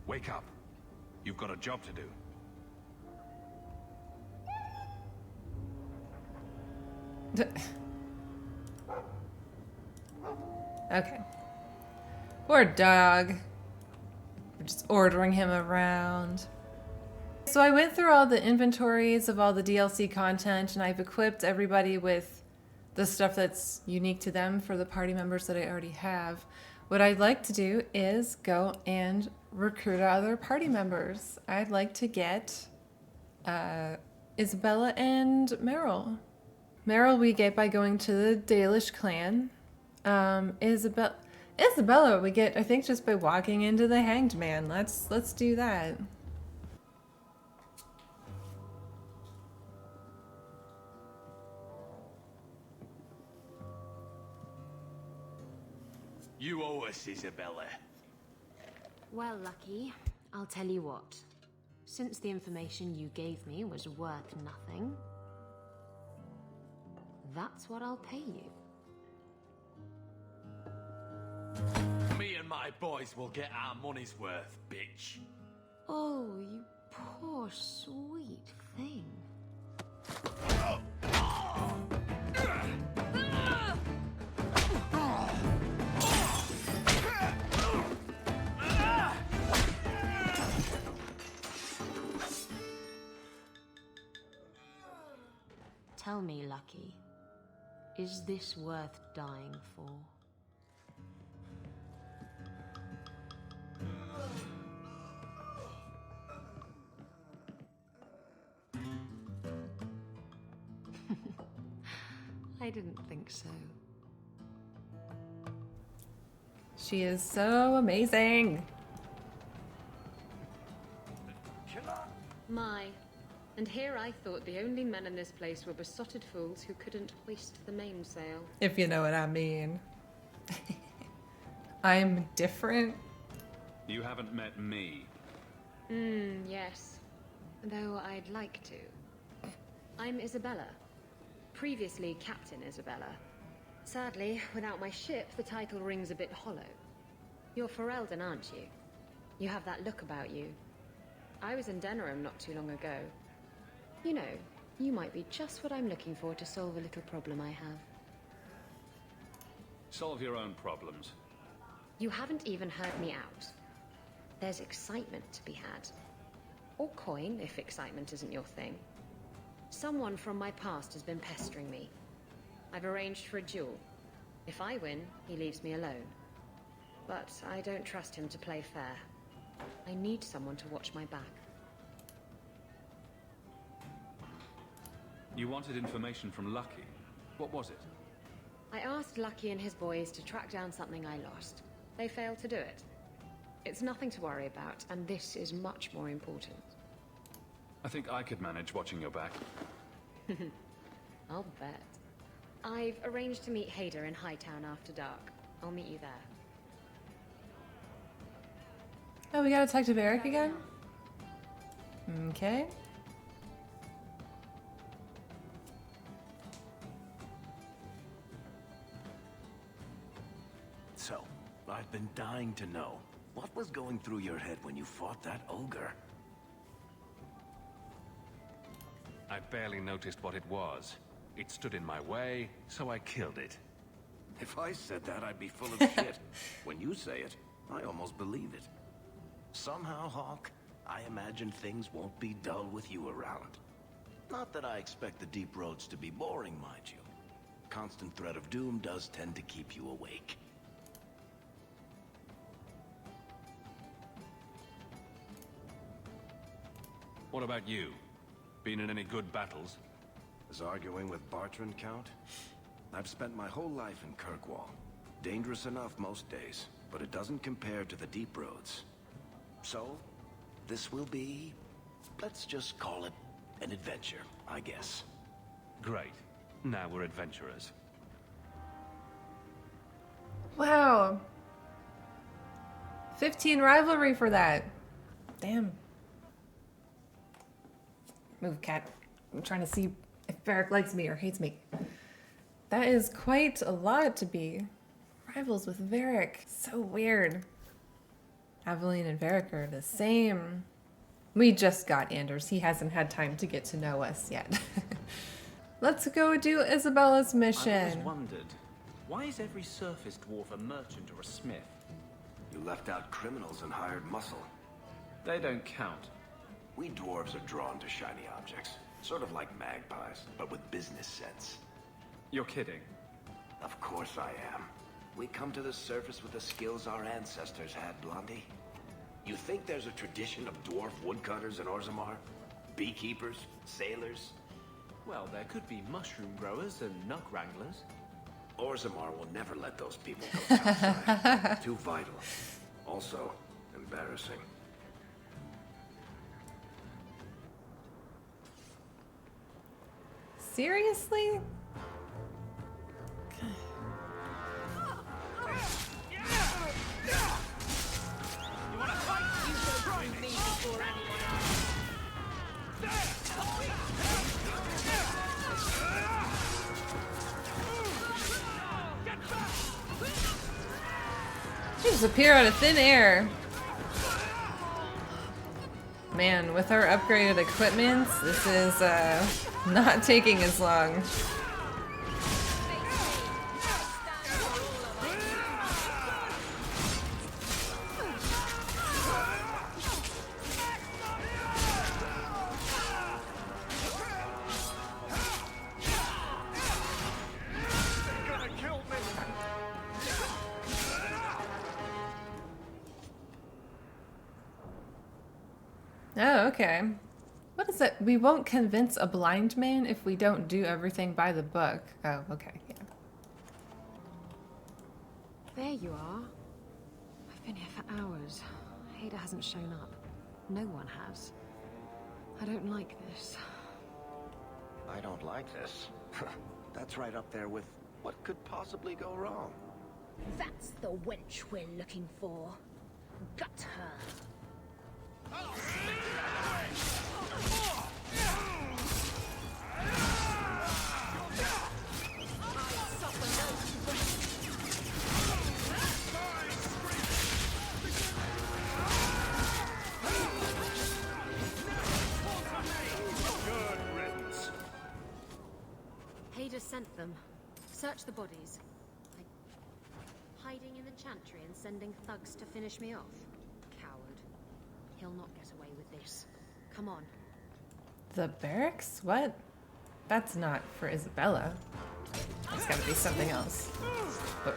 Wake up. You've got a job to do. Okay. Poor dog. We're just ordering him around. So I went through all the inventories of all the DLC content, and I've equipped everybody with the stuff that's unique to them for the party members that I already have. What I'd like to do is go and recruit other party members. I'd like to get Isabela and Merrill. Merrill we get by going to the Dalish clan. Isabela we get, I think, just by walking into the Hanged Man. Let's do that. You owe us, Isabela. Well, Lucky, I'll tell you what. Since the information you gave me was worth nothing, that's what I'll pay you. Me and my boys will get our money's worth, bitch. Oh, you poor sweet thing. Tell me, Lucky, is this worth dying for? I didn't think so. She is so amazing. My. And here I thought the only men in this place were besotted fools who couldn't hoist the mainsail. If you know what I mean. I'm different. You haven't met me. Yes. Though I'd like to. I'm Isabela. Previously Captain Isabela. Sadly, without my ship, the title rings a bit hollow. You're Ferelden, aren't you? You have that look about you. I was in Denerim not too long ago. You know, you might be just what I'm looking for to solve a little problem I have. Solve your own problems. You haven't even heard me out. There's excitement to be had. Or coin, if excitement isn't your thing. Someone from my past has been pestering me. I've arranged for a duel. If I win, he leaves me alone. But I don't trust him to play fair. I need someone to watch my back. You wanted information from Lucky. What was it? I asked Lucky and his boys to track down something I lost. They failed to do it. It's nothing to worry about, and this is much more important. I think I could manage watching your back. I'll bet. I've arranged to meet Hader in Hightown after dark. I'll meet you there. Oh, we gotta talk to Varric again? Okay. So, I've been dying to know. What was going through your head when you fought that ogre? I barely noticed what it was. It stood in my way, so I killed it. If I said that, I'd be full of shit. When you say it, I almost believe it. Somehow, Hawke, I imagine things won't be dull with you around. Not that I expect the deep roads to be boring, mind you. Constant threat of doom does tend to keep you awake. What about you? Been in any good battles? Is arguing with Bartrand count? I've spent my whole life in Kirkwall. Dangerous enough most days, but it doesn't compare to the deep roads. So, this will be, let's just call it an adventure, I guess. Great. Now we're adventurers. Wow. 15 rivalry for that. Damn. Move, cat. I'm trying to see if Varric likes me or hates me. That is quite a lot to be rivals with Varric. So weird. Aveline and Varric are the same. We just got Anders. He hasn't had time to get to know us yet. Let's go do Isabella's I've mission. always wondered, why is every surface dwarf a merchant or a smith? You left out criminals and hired muscle. They don't count. We dwarves are drawn to shiny objects. Sort of like magpies, but with business sense. You're kidding. Of course I am. We come to the surface with the skills our ancestors had, Blondie. You think there's a tradition of dwarf woodcutters in Orzammar? Beekeepers? Sailors? Well, there could be mushroom growers and nug wranglers. Orzammar will never let those people go outside. Too vital. Also, embarrassing. Seriously? They just appear out of thin air. Man, with our upgraded equipment, this is not taking as long. Oh, okay. What is it? We won't convince a blind man if we don't do everything by the book. Oh, okay, yeah. There you are. I've been here for hours. Ada hasn't shown up. No one has. I don't like this. I don't like this. That's right up there with what could possibly go wrong. That's the wench we're looking for. Gut her. Ada sent them. Search the bodies. Like, hiding in the chantry and sending thugs to finish me off. Coward. He'll not get away with this. Come on. The barracks? What? That's not for Isabela. It's gotta be something else. But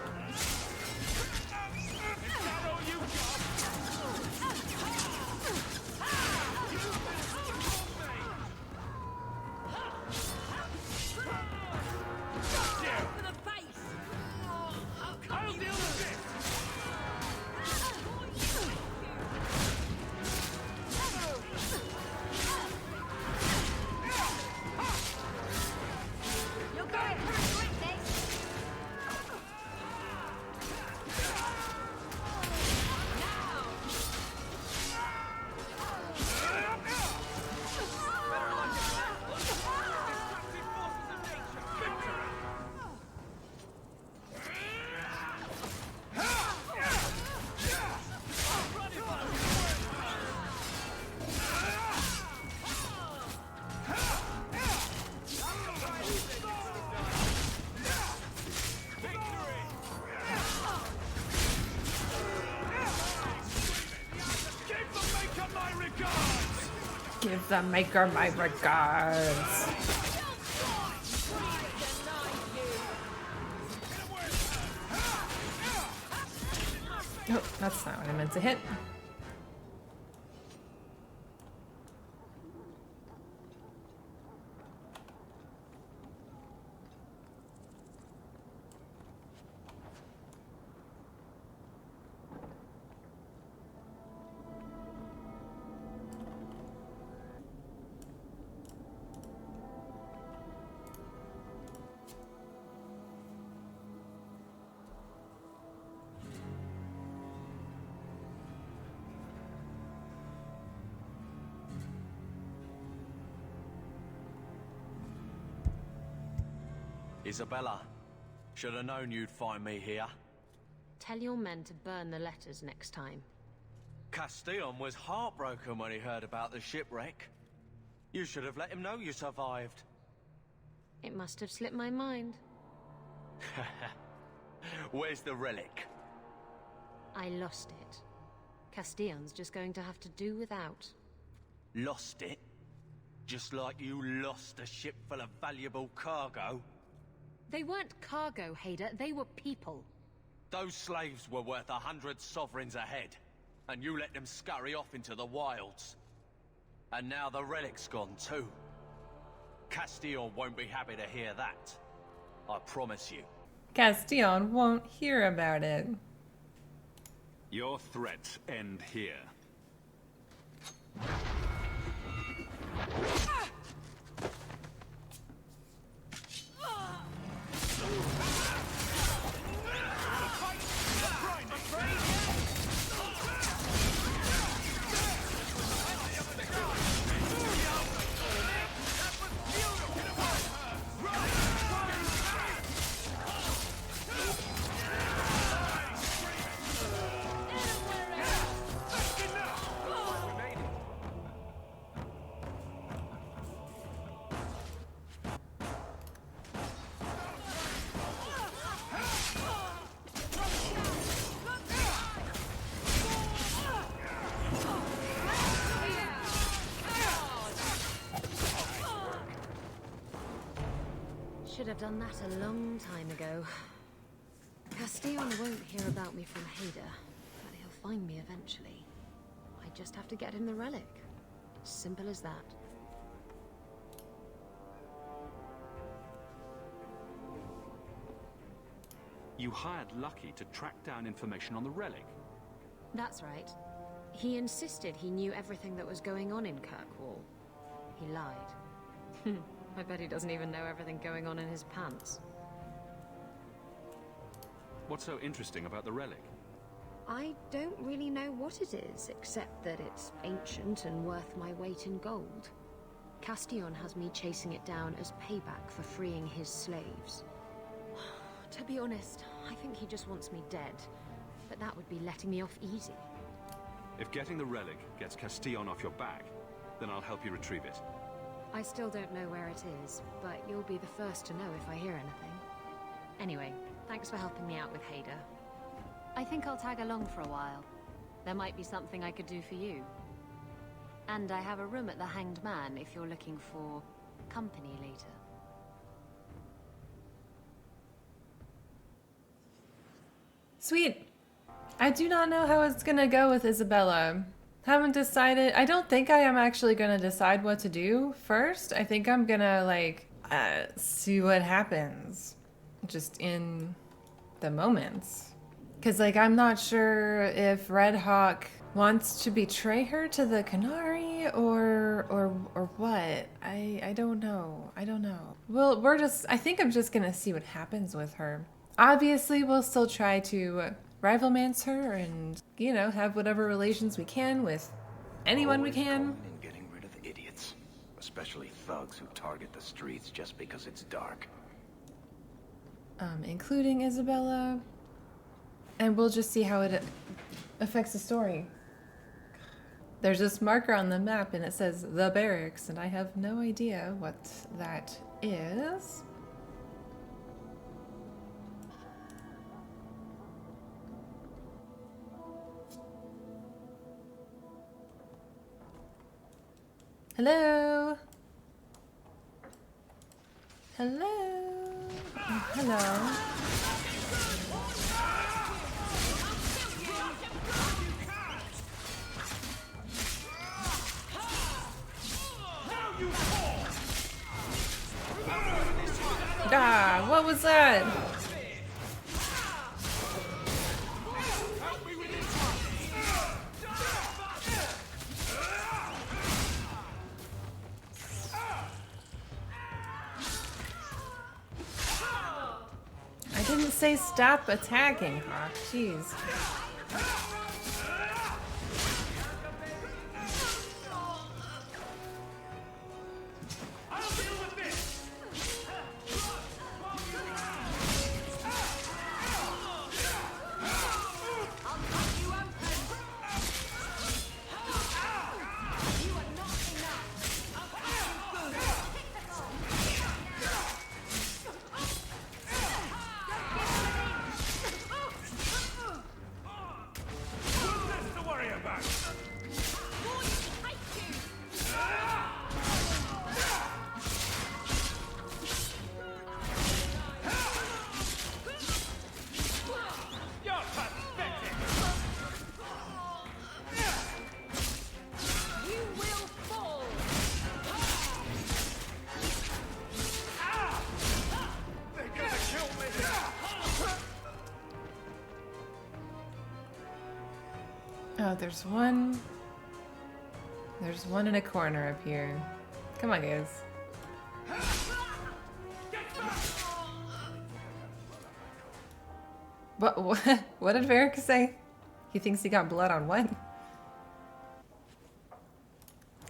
give the maker my regards. Nope, that's not what I meant to hit. Isabela, should have known you'd find me here. Tell your men to burn the letters next time. Castellon was heartbroken when he heard about the shipwreck. You should have let him know you survived. It must have slipped my mind. Where's the relic? I lost it. Castellon's just going to have to do without. Lost it? Just like you lost a ship full of valuable cargo? They weren't cargo, Hader. They were people. Those slaves were worth 100 sovereigns a head, and you let them scurry off into the wilds. And now the relic's gone too. Castellon won't be happy to hear that. I promise you. Castellon won't hear about it. Your threats end here. Should have done that a long time ago. Castellon won't hear about me from Hader, but he'll find me eventually. I just have to get him the relic. Simple as that. You hired Lucky to track down information on the relic. That's right. He insisted he knew everything that was going on in Kirkwall. He lied. I bet he doesn't even know everything going on in his pants. What's so interesting about the relic? I don't really know what it is, except that it's ancient and worth my weight in gold. Castellon has me chasing it down as payback for freeing his slaves. To be honest, I think he just wants me dead, but that would be letting me off easy. If getting the relic gets Castellon off your back, then I'll help you retrieve it. I still don't know where it is, but you'll be the first to know if I hear anything. Anyway, thanks for helping me out with Hader. I think I'll tag along for a while. There might be something I could do for you. And I have a room at the Hanged Man if you're looking for company later. Sweet. I do not know how it's gonna go with Isabela. Haven't decided. I don't think I am actually gonna decide what to do first. I think I'm gonna like see what happens just in the moments. Cause like I'm not sure if Red Hawk wants to betray her to the Canary or what. I don't know. I don't know. Well, I think I'm just gonna see what happens with her. Obviously, we'll still try to rivalmance her and, you know, have whatever relations we can with anyone we can. Always going and getting rid of idiots, especially thugs who target the streets just because it's dark. Including Isabela. And we'll just see how it affects the story. There's this marker on the map and it says the barracks, and I have no idea what that is. Hello? Hello? Oh, hello? Ah, what was that? I didn't say stop attacking, Hawke. Jeez. Oh, there's one. There's one in a corner up here. Come on, guys. What did Varric say? He thinks he got blood on what?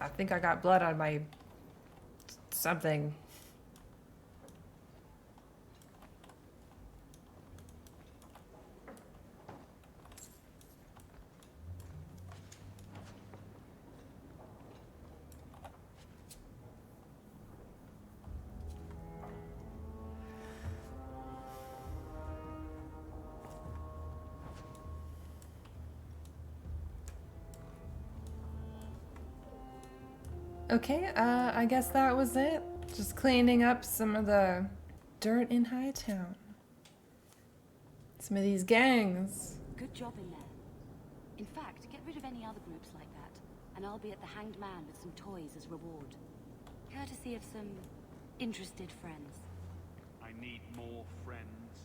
I think I got blood on my something. Okay, I guess that was it. Just cleaning up some of the dirt in Hightown. Some of these gangs. Good job in there. In fact, get rid of any other groups like that, and I'll be at the Hanged Man with some toys as reward. Courtesy of some interested friends. I need more friends.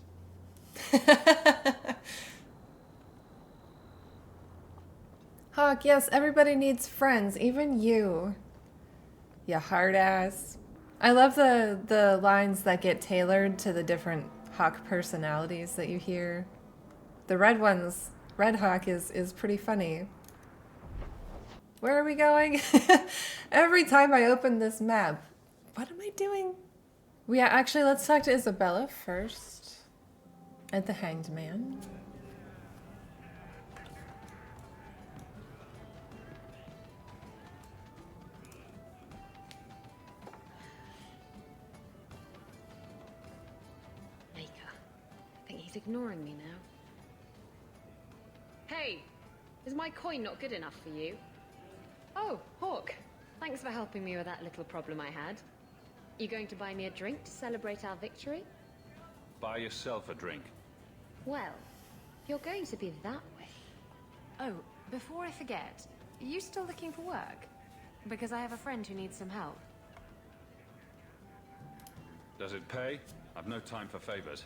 Hawke, yes, everybody needs friends, even you. You hard ass. I love the lines that get tailored to the different Hawke personalities that you hear. The red ones, Red Hawke is pretty funny. Where are we going? Every time I open this map, what am I doing? Yeah, actually, let's talk to Isabela first. At the Hanged Man. He's ignoring me now. Hey! Is my coin not good enough for you? Oh, Hawke. Thanks for helping me with that little problem I had. You going to buy me a drink to celebrate our victory? Buy yourself a drink. Well, if you're going to be that way... Oh, before I forget, are you still looking for work? Because I have a friend who needs some help. Does it pay? I've no time for favors.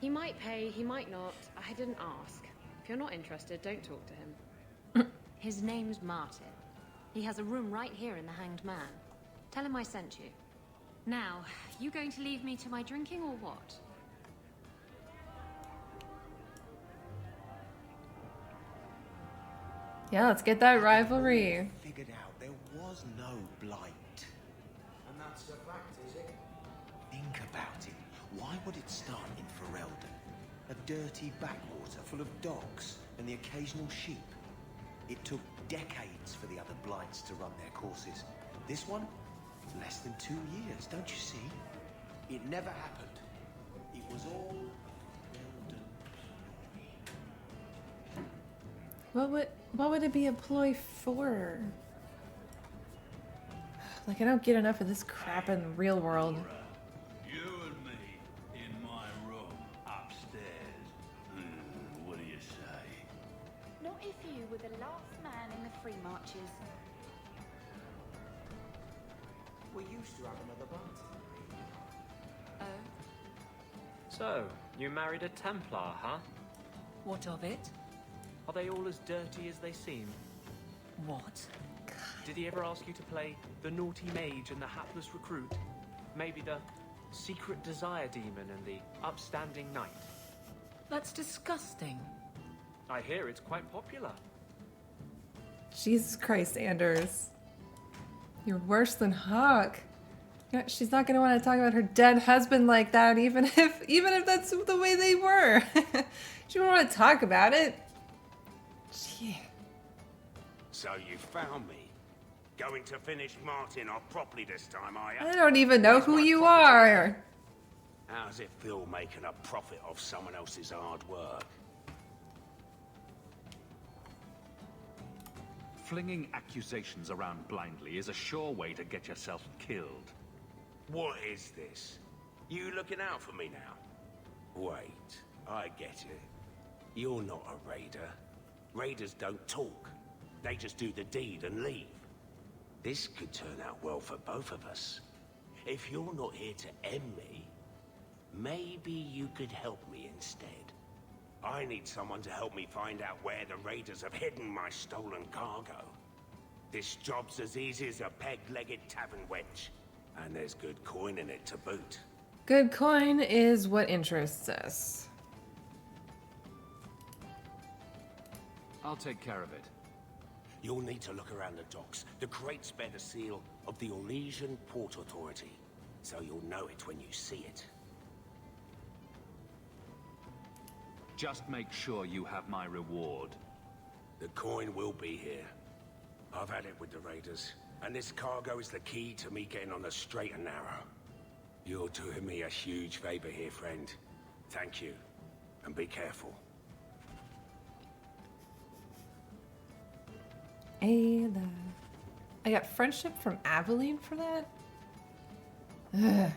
He might pay, he might not. I didn't ask. If you're not interested, don't talk to him. His name's Martin. He has a room right here in the Hanged Man. Tell him I sent you. Now, you going to leave me to my drinking or what? Yeah, let's get that rivalry. Figured out there was no blight. And that's the fact, is it? Think about it. Why would it start in Ferelden? A dirty backwater full of docks and the occasional sheep. It took decades for the other blights to run their courses. This one? Less than 2 years, don't you see? It never happened. It was all Ferelden. What would it be a ploy for? Like, I don't get enough of this crap in the real world. You and me in my room upstairs. What do you say? Not if you were the last man in the Free Marches. We used to have another party. Oh? So, you married a Templar, huh? What of it? Are they all as dirty as they seem? What? Did he ever ask you to play the naughty mage and the hapless recruit? Maybe the secret desire demon and the upstanding knight? That's disgusting. I hear it's quite popular. Jesus Christ, Anders. You're worse than Hawke. Yeah, she's not gonna want to talk about her dead husband like that, even if that's the way they were. She won't want to talk about it. Gee. So you found me. Going to finish Martin off properly this time, are you? I don't even know who you are. How's it feel making a profit off someone else's hard work? Flinging accusations around blindly is a sure way to get yourself killed. What is this? You looking out for me now? Wait, I get it. You're not a raider. Raiders don't talk. They just do the deed and leave. This could turn out well for both of us. If you're not here to end me, Maybe you could help me instead. I need someone to help me find out where the raiders have hidden my stolen cargo. This job's as easy as a peg-legged tavern wench, and there's good coin in it to boot. Good coin is what interests us. I'll take care of it. You'll need to look around the docks. The crates bear the seal of the Orlesian Port Authority, so you'll know it when you see it. Just make sure you have my reward. The coin will be here. I've had it with the raiders, and this cargo is the key to me getting on the straight and narrow. You're doing me a huge favor here, friend. Thank you, and be careful. Ayla. I got friendship from Aveline for that? Ugh.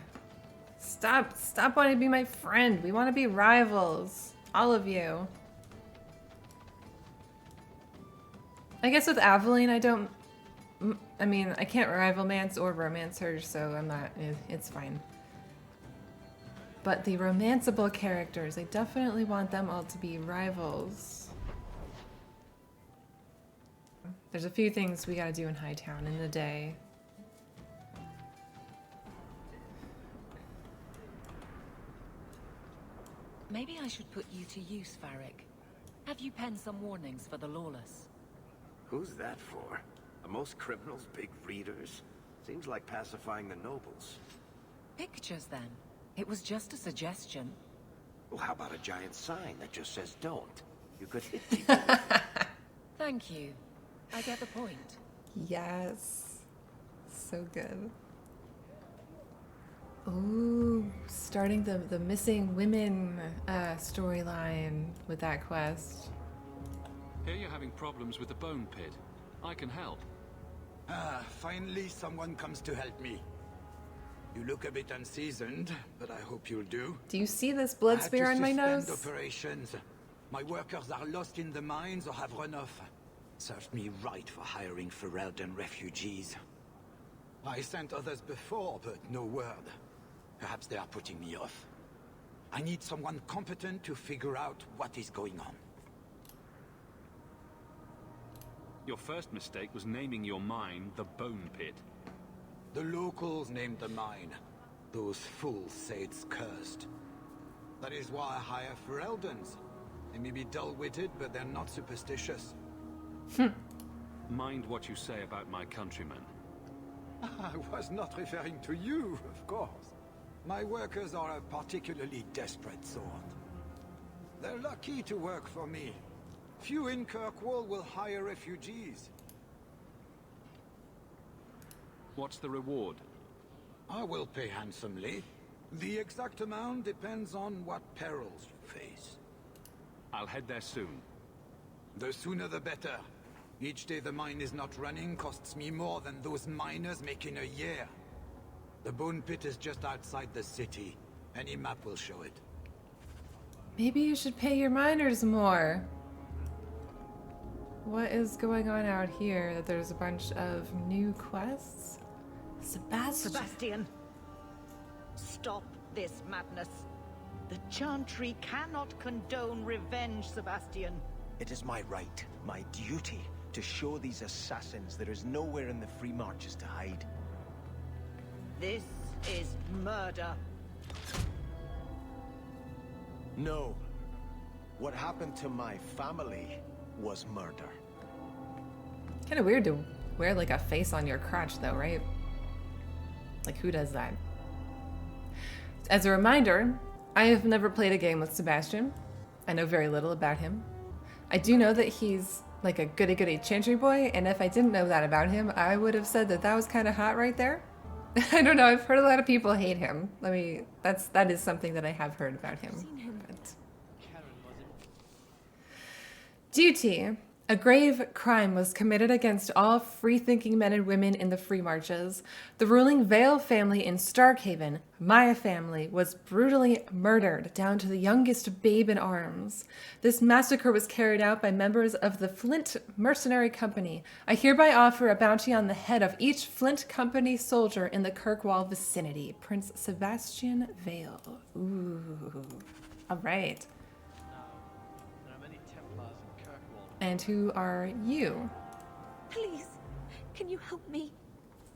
Stop wanting to be my friend. We want to be rivals. All of you. I guess with Aveline, I mean, I can't rivalmance or romance her, so I'm not, it's fine. But the romanceable characters, I definitely want them all to be rivals. There's a few things we gotta do in Hightown in the day. Maybe I should put you to use, Varric. Have you penned some warnings for the lawless? Who's that for? Are most criminals big readers? Seems like pacifying the nobles. Pictures, then. It was just a suggestion. Well, how about a giant sign that just says don't? You could hit people. Thank you. I get the point. Yes. So good. Ooh, starting the missing women storyline with that quest. Here you're having problems with the bone pit. I can help. Ah, finally someone comes to help me. You look a bit unseasoned, but I hope you'll do. Do you see this blood spear on my nose? Operations. My workers are lost in the mines or have run off. Served me right for hiring Ferelden refugees. I sent others before, but no word. Perhaps they are putting me off. I need someone competent to figure out what is going on. Your first mistake was naming your mine the Bone Pit. The locals named the mine. Those fools say it's cursed. That is why I hire Fereldens. They may be dull-witted, but they're not superstitious. Mind what you say about my countrymen. I was not referring to you, of course. My workers are a particularly desperate sort. They're lucky to work for me. Few in Kirkwall will hire refugees. What's the reward? I will pay handsomely. The exact amount depends on what perils you face. I'll head there soon. The sooner the better. Each day the mine is not running costs me more than those miners make in a year. The bone pit is just outside the city. Any map will show it. Maybe you should pay your miners more. What is going on out here? That there's a bunch of new quests? Sebastian! Stop this madness. The Chantry cannot condone revenge, Sebastian. It is my right, my duty, to show these assassins there is nowhere in the Free Marches to hide. This is murder. No. What happened to my family was murder. Kind of weird to wear like a face on your crotch though, right? Like who does that? As a reminder, I have never played a game with Sebastian. I know very little about him. I do know that he's like a goody-goody chantry boy, and if I didn't know that about him, I would have said that that was kind of hot right there. I don't know, I've heard a lot of people hate him. That is something that I have heard about him. But... Duty. A grave crime was committed against all free-thinking men and women in the Free Marches. The ruling Vale family in Starkhaven, my family, was brutally murdered down to the youngest babe in arms. This massacre was carried out by members of the Flint Mercenary Company. I hereby offer a bounty on the head of each Flint Company soldier in the Kirkwall vicinity. Prince Sebastian Vale. Ooh. All right. And who are you? Please, can you help me?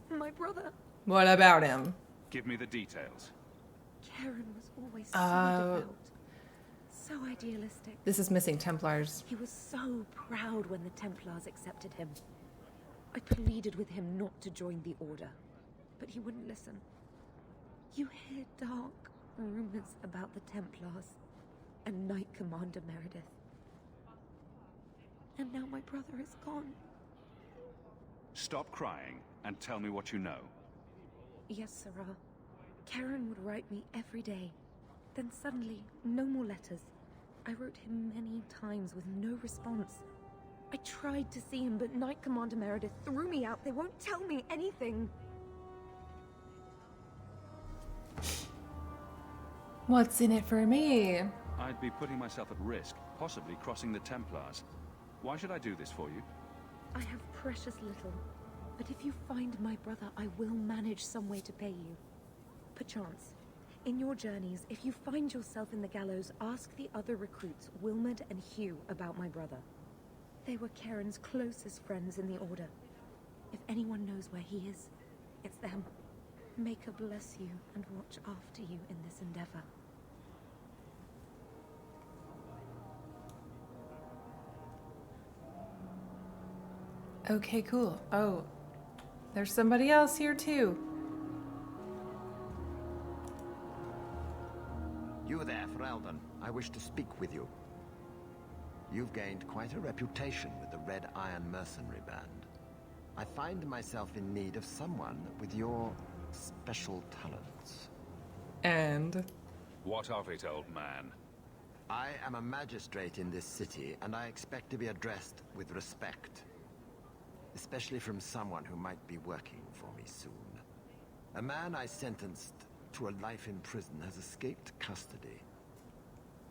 My brother. What about him? Give me the details. Karen was always so devout, so idealistic. This is missing Templars. He was so proud when the Templars accepted him. I pleaded with him not to join the Order, but he wouldn't listen. You hear dark rumors about the Templars and Knight Commander Meredith. And now my brother is gone. Stop crying and tell me what you know. Yes, Sarah. Karen would write me every day. Then suddenly, no more letters. I wrote him many times with no response. I tried to see him, but Knight Commander Meredith threw me out. They won't tell me anything. What's in it for me? I'd be putting myself at risk, possibly crossing the Templars. Why should I do this for you? I have precious little, but if you find my brother, I will manage some way to pay you. Perchance, in your journeys, if you find yourself in the gallows, ask the other recruits, Wilmot and Hugh, about my brother. They were Karen's closest friends in the Order. If anyone knows where he is, it's them. May God bless you and watch after you in this endeavor. Okay, cool. Oh, there's somebody else here too. You there, Ferelden. I wish to speak with you. You've gained quite a reputation with the Red Iron Mercenary Band. I find myself in need of someone with your special talents. And? What of it, old man? I am a magistrate in this city, and I expect to be addressed with respect. Especially from someone who might be working for me soon. A man I sentenced to a life in prison has escaped custody.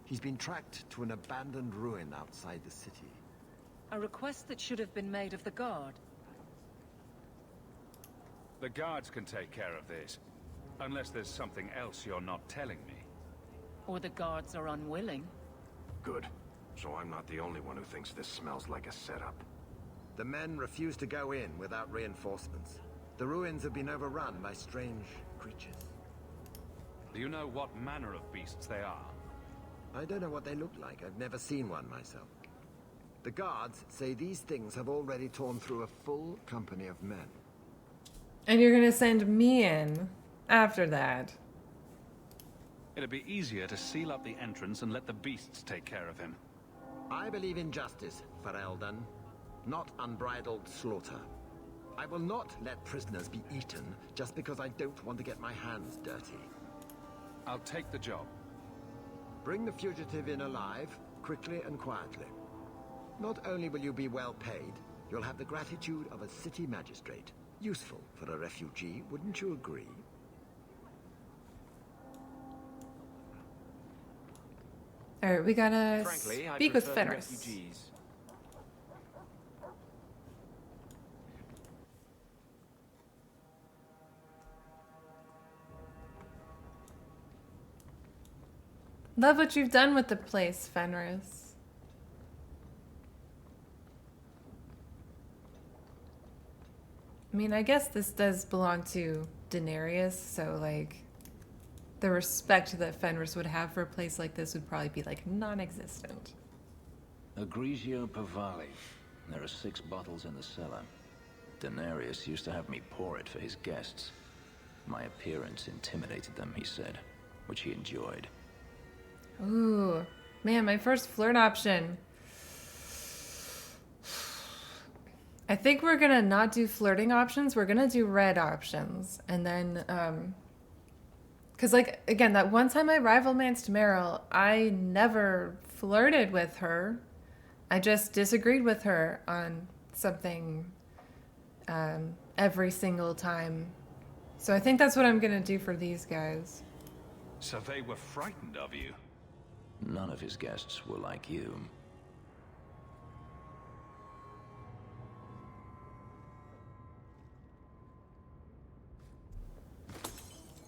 He's been tracked to an abandoned ruin outside the city. A request that should have been made of the guard. The guards can take care of this. Unless there's something else you're not telling me. Or the guards are unwilling. Good. So I'm not the only one who thinks this smells like a setup. The men refuse to go in without reinforcements. The ruins have been overrun by strange creatures. Do you know what manner of beasts they are? I don't know what they look like. I've never seen one myself. The guards say these things have already torn through a full company of men. And you're gonna send me in after that. It'd be easier to seal up the entrance and let the beasts take care of him. I believe in justice, Ferelden. Not unbridled slaughter. I will not let prisoners be eaten just because I don't want to get my hands dirty. I'll take the job. Bring the fugitive in alive, quickly and quietly. Not only will you be well paid, you'll have the gratitude of a city magistrate. Useful for a refugee, wouldn't you agree? Alright, we gotta Frankly, speak with prefer the Fenris. refugees. Love what you've done with the place, Fenris. I mean, I guess this does belong to Daenerys, so, like, the respect that Fenris would have for a place like this would probably be, like, non-existent. Aggressive Hawke. There are 6 bottles in the cellar. Daenerys used to have me pour it for his guests. My appearance intimidated them, he said, which he enjoyed. Ooh, man, my first flirt option. I think we're gonna not do flirting options. We're gonna do red options. And then, cause like, again, that one time I rival-manced Merrill, I never flirted with her. I just disagreed with her on something every single time. So I think that's what I'm gonna do for these guys. So they were frightened of you? None of his guests were like you.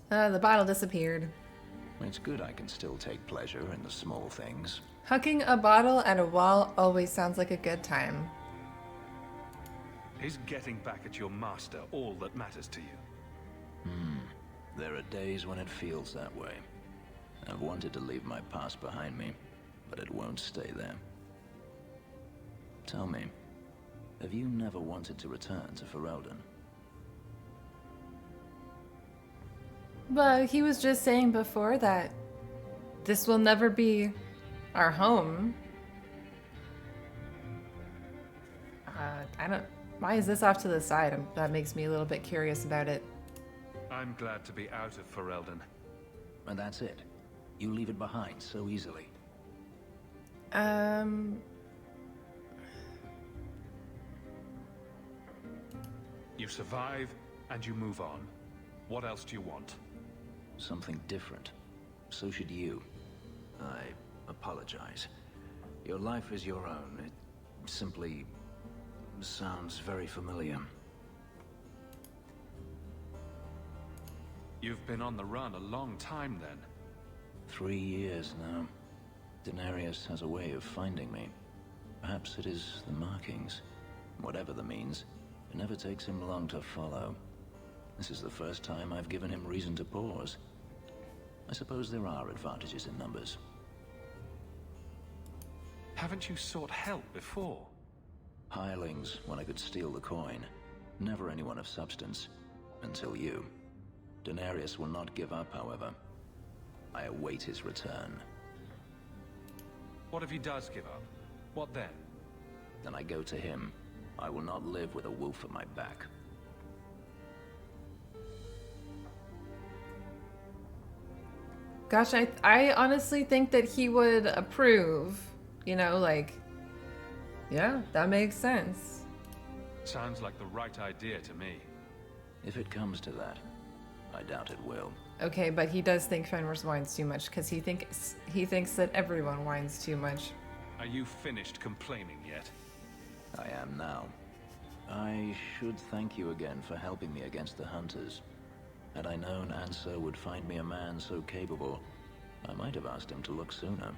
The bottle disappeared. It's good I can still take pleasure in the small things. Hucking a bottle at a wall always sounds like a good time. Is getting back at your master all that matters to you? There are days when it feels that way. I've wanted to leave my past behind me, but it won't stay there. Tell me, have you never wanted to return to Ferelden? But he was just saying before that this will never be our home. I don't... Why is this off to the side? That makes me a little bit curious about it. I'm glad to be out of Ferelden. And that's it. You leave it behind so easily. You survive, and you move on. What else do you want? Something different. So should you. I apologize. Your life is your own. It simply sounds very familiar. You've been on the run a long time, then. 3 years now. Denarius has a way of finding me. Perhaps it is the markings. Whatever the means, it never takes him long to follow. This is the first time I've given him reason to pause. I suppose there are advantages in numbers. Haven't you sought help before? Hirelings, when I could steal the coin. Never anyone of substance. Until you. Denarius will not give up, however. I await his return. What if he does give up? What then? Then I go to him. I will not live with a wolf at my back. Gosh, I honestly think that he would approve. You know, like, yeah, that makes sense. Sounds like the right idea to me. If it comes to that, I doubt it will. Okay, but he does think Fenris whines too much because he thinks that everyone whines too much. Are you finished complaining yet? I am now. I should thank you again for helping me against the hunters. Had I known Ansar would find me a man so capable, I might have asked him to look sooner.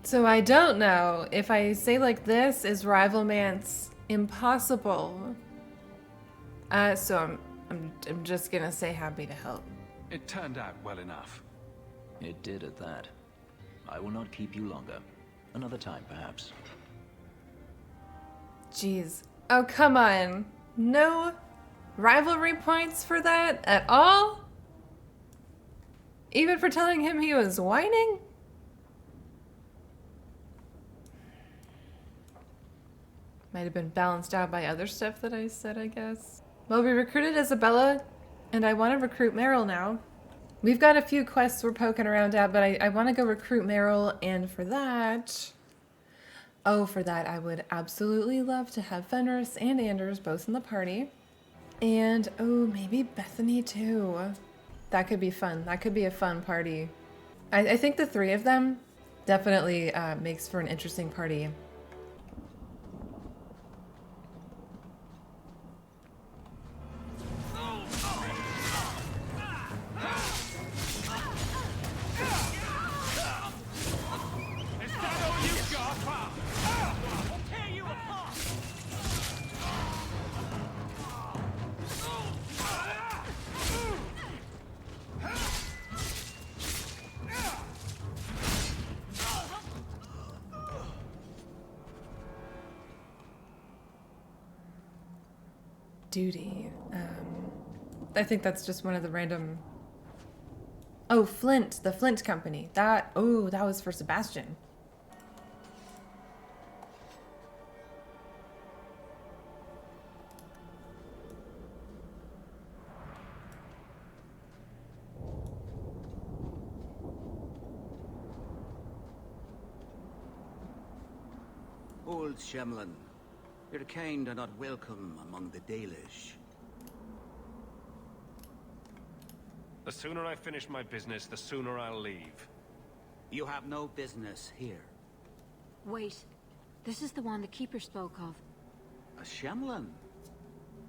So I don't know if I say like this, is rivalmance impossible? So I'm just gonna say happy to help. It turned out well enough. It did at that. I will not keep you longer. Another time, perhaps. Jeez. Oh, come on. No rivalry points for that at all? Even for telling him he was whining? Might have been balanced out by other stuff that I said, I guess. Well, we recruited Isabela, and I want to recruit Merrill now. We've got a few quests we're poking around at, but I want to go recruit Merrill, and for that... Oh, for that, I would absolutely love to have Fenris and Anders both in the party. And, oh, maybe Bethany too. That could be fun. That could be a fun party. I think the three of them definitely makes for an interesting party. Duty. I think that's just one of the random... Oh, Flint. The Flint Company. That was for Sebastian. Hold, Shemlin. Your kind are not welcome among the Dalish. The sooner I finish my business, the sooner I'll leave. You have no business here. Wait. This is the one the Keeper spoke of. A Shemlin?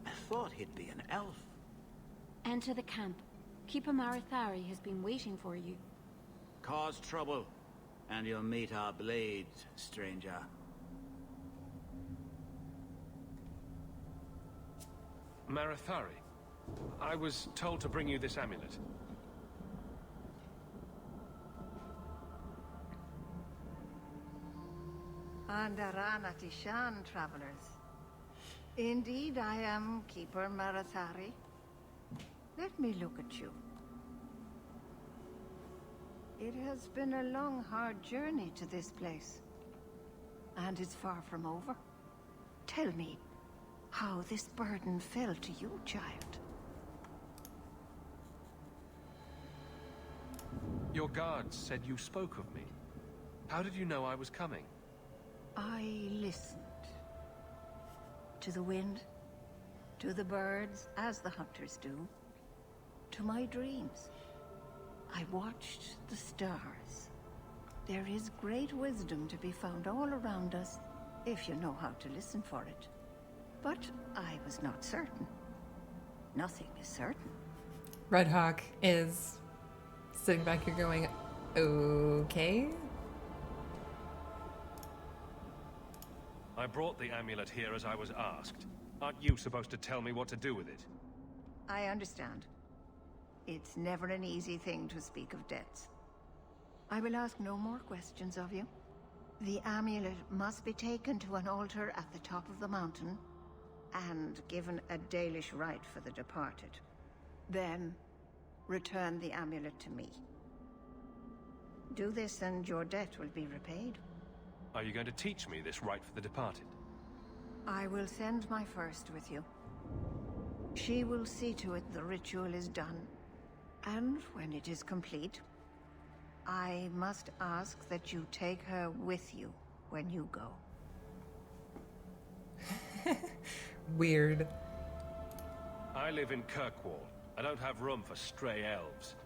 I thought he'd be an elf. Enter the camp. Keeper Marithari has been waiting for you. Cause trouble, and you'll meet our blade, stranger. Marithari, I was told to bring you this amulet. Andaranatishan, travelers. Indeed, I am Keeper Marithari. Let me look at you. It has been a long, hard journey to this place. And it's far from over. Tell me how this burden fell to you, child. Your guards said you spoke of me. How did you know I was coming? I listened. To the wind, to the birds, as the hunters do. To my dreams. I watched the stars. There is great wisdom to be found all around us, if you know how to listen for it. But I was not certain. Nothing is certain. Red Hawk is sitting back here going, okay. I brought the amulet here as I was asked. Aren't you supposed to tell me what to do with it? I understand. It's never an easy thing to speak of debts. I will ask no more questions of you. The amulet must be taken to an altar at the top of the mountain and given a Dalish rite for the departed. Then, return the amulet to me. Do this and your debt will be repaid. Are you going to teach me this rite for the departed? I will send my first with you. She will see to it the ritual is done. And when it is complete, I must ask that you take her with you when you go. Weird. I live in Kirkwall. I don't have room for stray elves.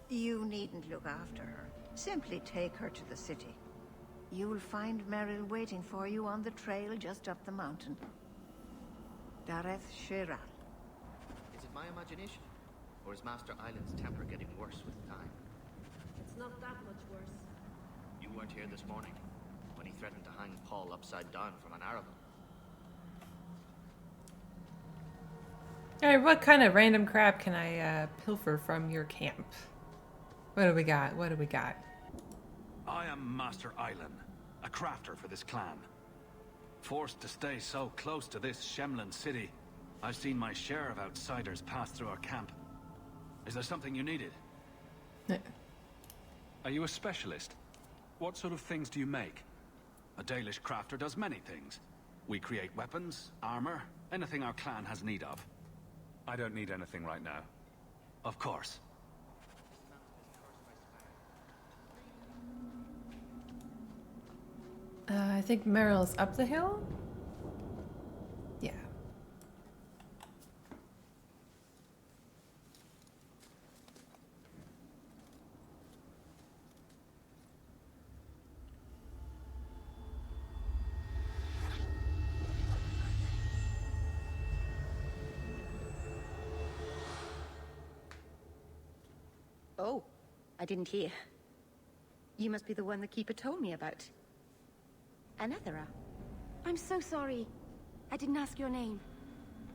You needn't look after her. Simply take her to the city. You will find Merrill waiting for you on the trail just up the mountain. Dareth Shiral. Is it my imagination? Or is Master Island's temper getting worse with time? It's not that much worse. You weren't here this morning, when he threatened to hang Paul upside down from an arrow. Alright, what kind of random crap can I pilfer from your camp? What do we got? What do we got? I am Master Island, a crafter for this clan. Forced to stay so close to this Shemlin city, I've seen my share of outsiders pass through our camp. Is there something you needed? Are you a specialist? What sort of things do you make? A Dalish crafter does many things. We create weapons, armor, anything our clan has need of. I don't need anything right now. Of course. I think Merrill's up the hill? Yeah. Oh, I didn't hear. You must be the one the Keeper told me about. Anethera. I'm so sorry. I didn't ask your name.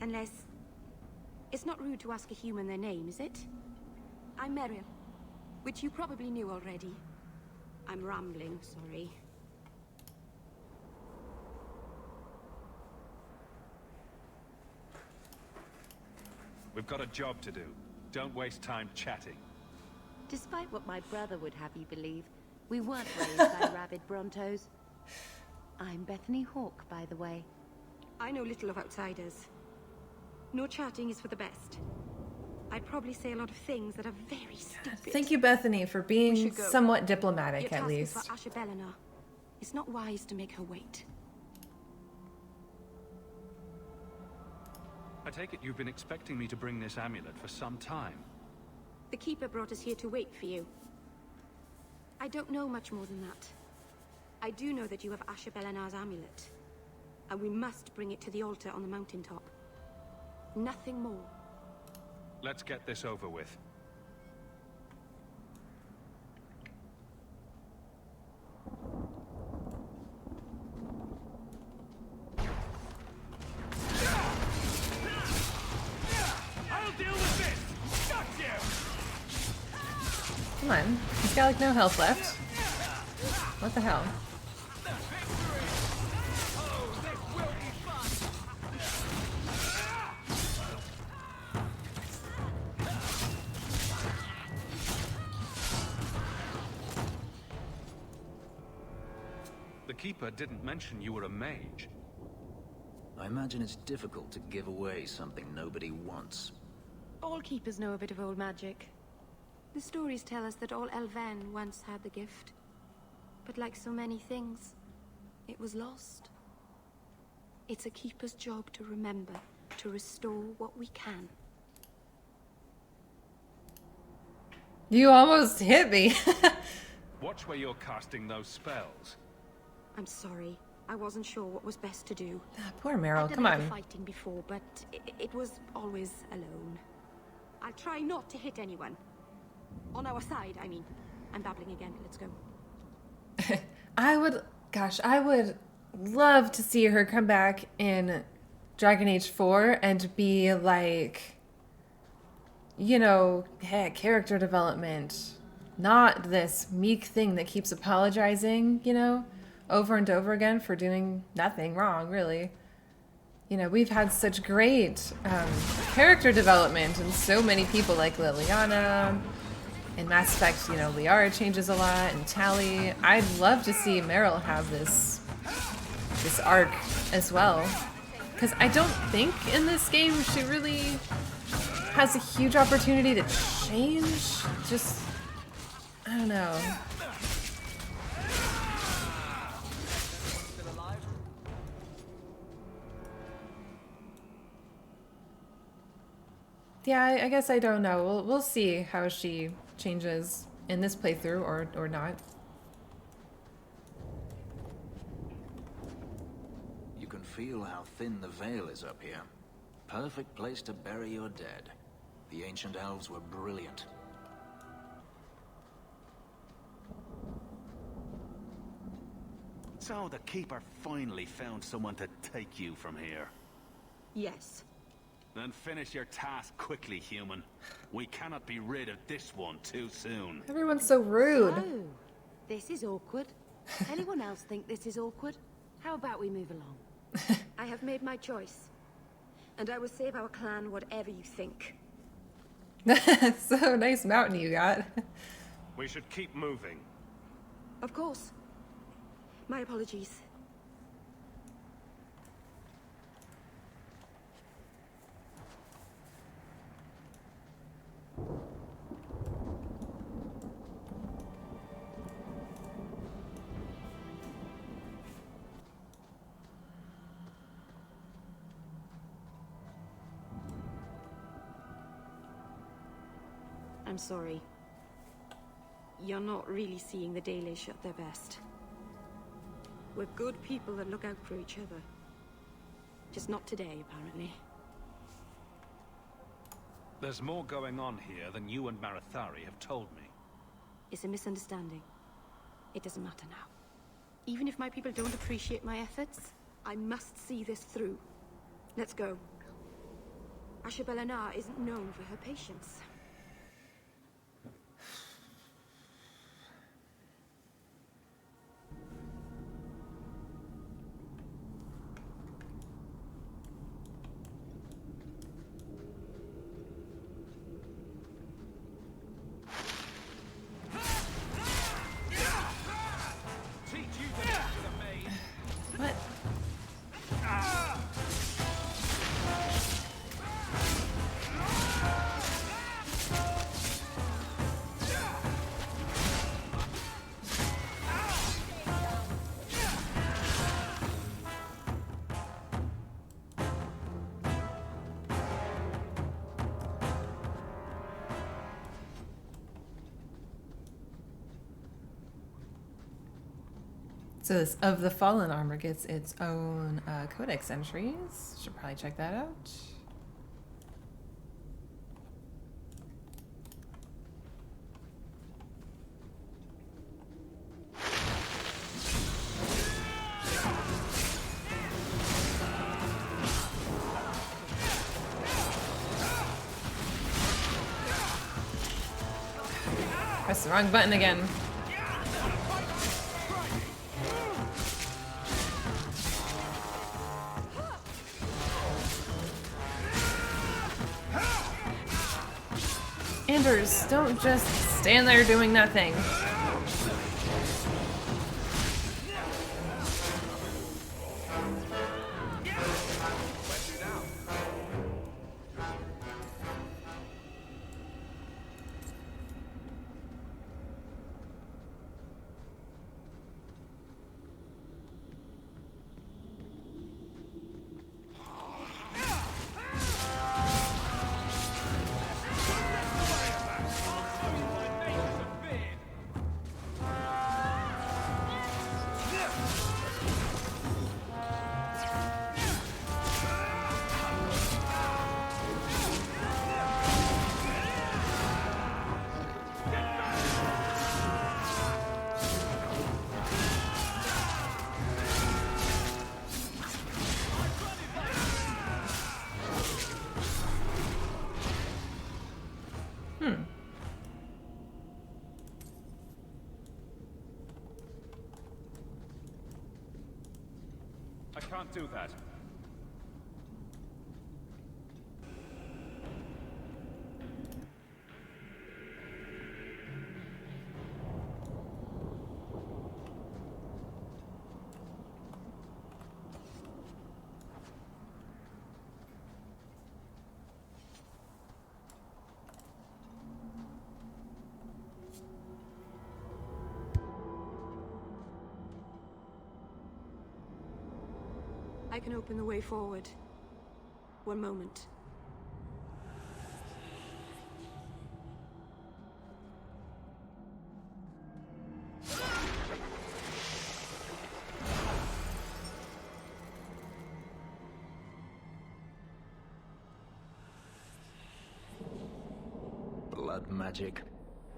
Unless... It's not rude to ask a human their name, is it? I'm Merrill, which you probably knew already. I'm rambling, sorry. We've got a job to do. Don't waste time chatting. Despite what my brother would have you believe, we weren't raised by rabid Brontos. I'm Bethany Hawke, by the way. I know little of outsiders. No chatting is for the best. I'd probably say a lot of things that are very stupid. Thank you, Bethany, for being somewhat diplomatic, at least. Your task is for Isabela. It's not wise to make her wait. I take it you've been expecting me to bring this amulet for some time. The Keeper brought us here to wait for you. I don't know much more than that. I do know that you have Isabela's amulet, and we must bring it to the altar on the mountaintop. Nothing more. Let's get this over with. I'll deal with this! Got you! Come on. He's got like no health left. What the hell? The Keeper didn't mention you were a mage. I imagine it's difficult to give away something nobody wants. All Keepers know a bit of old magic. The stories tell us that all Elven once had the gift. But like so many things, it was lost. It's a Keeper's job to remember, to restore what we can. You almost hit me. Watch where you're casting those spells. I'm sorry. I wasn't sure what was best to do. Poor Merrill, I've come done a lot on. of fighting before, but it was always alone. I'll try not to hit anyone. On our side, I mean. I'm babbling again. Let's go. I would love to see her come back in Dragon Age 4 and be like, you know, hey, character development. Not this meek thing that keeps apologizing, you know, over and over again for doing nothing wrong, really. You know, we've had such great character development and so many people like Liliana. In Mass Effect, you know, Liara changes a lot, and Tali. I'd love to see Merrill have this arc as well. Because I don't think in this game she really has a huge opportunity to change. Just, I don't know. Yeah, I guess I don't know. We'll see how she changes in this playthrough or not. You can feel how thin the veil is up here. Perfect place to bury your dead. The ancient elves were brilliant. So the Keeper finally found someone to take you from here. Yes. Then finish your task quickly, human. We cannot be rid of this one too soon. Everyone's so rude. Oh, this is awkward. Anyone else think this is awkward? How about we move along? I have made my choice. And I will save our clan whatever you think. So nice mountain you got. We should keep moving. Of course. My apologies. I'm sorry. You're not really seeing the Dalish at their best. We're good people that look out for each other. Just not today, apparently. There's more going on here than you and Marithari have told me. It's a misunderstanding. It doesn't matter now. Even if my people don't appreciate my efforts, I must see this through. Let's go. Isabela isn't known for her patience. What? So this of the Fallen armor gets its own codex entries. Should probably check that out. Press the wrong button again. Anders, don't just stand there doing nothing. I can't do that. I can open the way forward. One moment. Blood magic?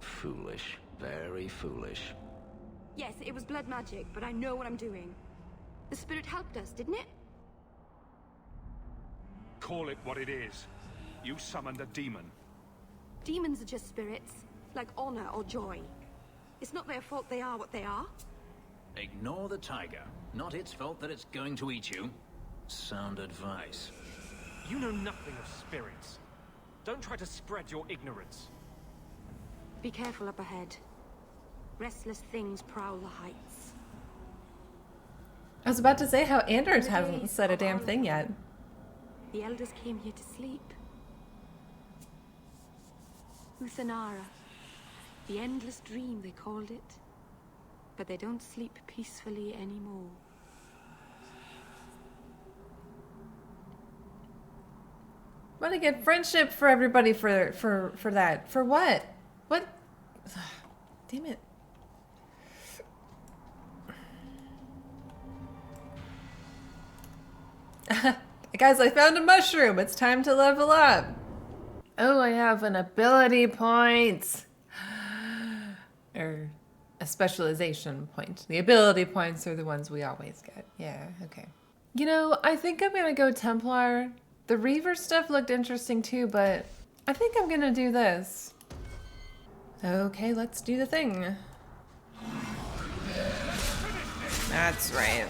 Foolish. Very foolish. Yes, it was blood magic, but I know what I'm doing. The spirit helped us, didn't it? Call it what it is. You summoned a demon. Demons are just spirits, like honor or joy. It's not their fault they are what they are. Ignore the tiger. Not its fault that it's going to eat you. Sound advice. You know nothing of spirits. Don't try to spread your ignorance. Be careful up ahead. Restless things prowl the heights. I was about to say how Anders hasn't said a damn thing yet. The elders came here to sleep. Uthanara. The endless dream, they called it. But they don't sleep peacefully anymore. Want to get friendship for everybody for that. For what? What? Damn it. Guys, I found a mushroom. It's time to level up. Oh, I have an ability point. Or a specialization point. The ability points are the ones we always get. Yeah, okay. You know, I think I'm gonna go Templar. The Reaver stuff looked interesting too, but I think I'm gonna do this. Okay, let's do the thing. That's right.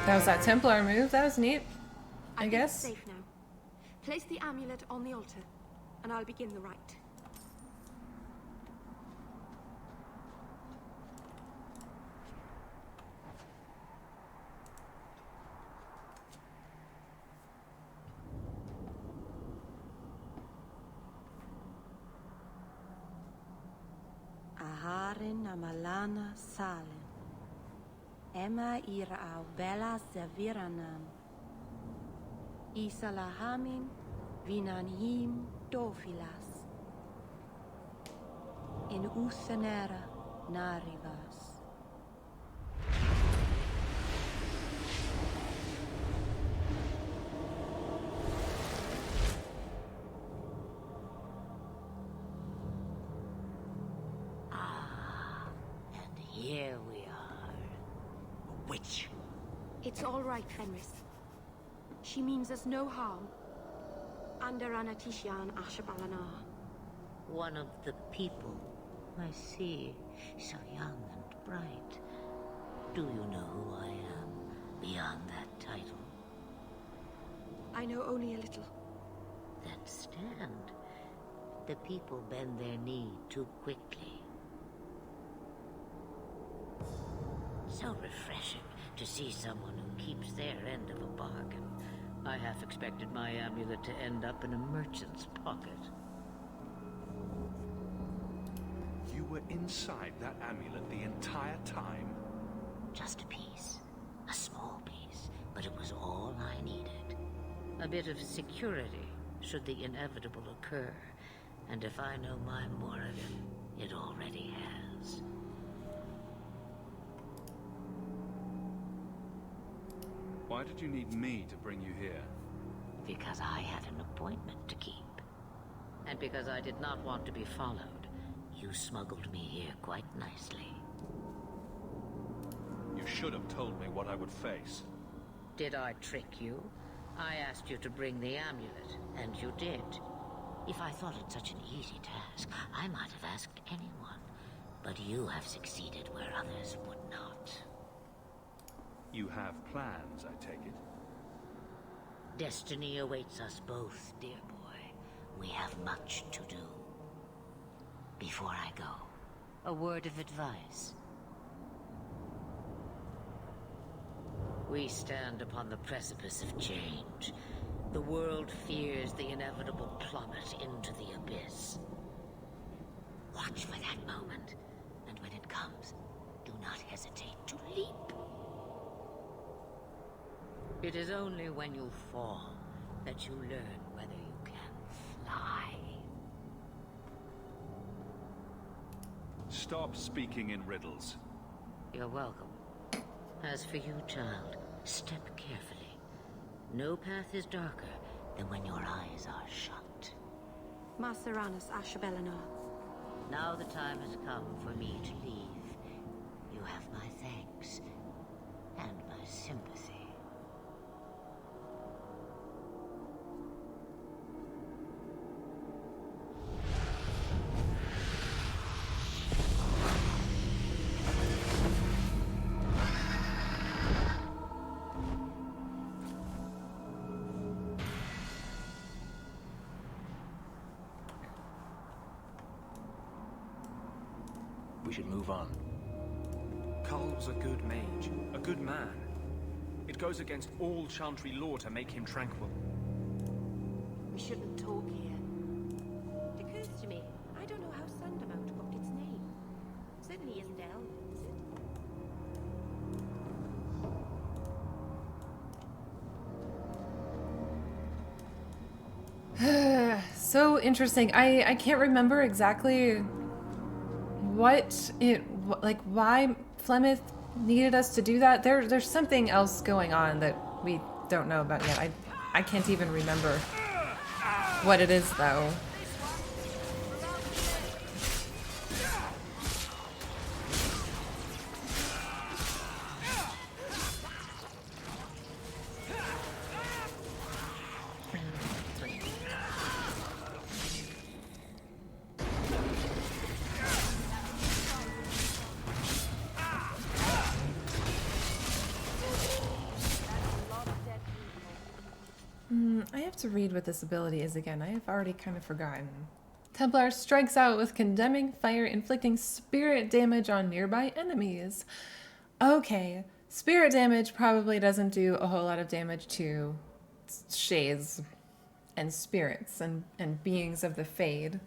That was that Templar move. That was neat, I guess. Safe now. Place the amulet on the altar. and I'll begin the rite. Aharin amalana salen. Emma ira au bella seviranan. Isalahamin vinanhim dofilas. In uthenera narivas. Here we are. A witch. It's all right, Fenris. She means us no harm. Andaraнаtishan Ashabalana. One of the people. I see. So young and bright. Do you know who I am, beyond that title? I know only a little. Then stand. The people bend their knee too quickly. So refreshing to see someone who keeps their end of a bargain. I half expected my amulet to end up in a merchant's pocket. You were inside that amulet the entire time? Just a piece. A small piece. But it was all I needed. A bit of security, should the inevitable occur. And if I know my Morrigan, it already has. Why did you need me to bring you here? Because I had an appointment to keep. And because I did not want to be followed, you smuggled me here quite nicely. You should have told me what I would face. Did I trick you? I asked you to bring the amulet, and you did. If I thought it such an easy task, I might have asked anyone. But you have succeeded where others would not. You have plans, I take it? Destiny awaits us both, dear boy. We have much to do. Before I go, a word of advice. We stand upon the precipice of change. The world fears the inevitable plummet into the abyss. Watch for that moment, and when it comes, do not hesitate to leap. It is only when you fall that you learn whether you can fly. Stop speaking in riddles. You're welcome. As for you, child, step carefully. No path is darker than when your eyes are shut. Maseranas Ashabelana. Now the time has come for me to leave. You have my thanks and my sympathy. We should move on. Carl was a good mage, a good man. It goes against all Chantry law to make him tranquil. We shouldn't talk here. It occurs to me, I don't know how Sandamount got its name. Certainly isn't Elven, is it? So interesting. I can't remember exactly what it, like, why Flemeth needed us to do that. There's something else going on that we don't know about yet. I can't even remember what it is, though. I have to read what this ability is again. I have already kind of forgotten. Templar strikes out with condemning fire, inflicting spirit damage on nearby enemies. Okay, spirit damage probably doesn't do a whole lot of damage to shades and spirits and beings of the Fade.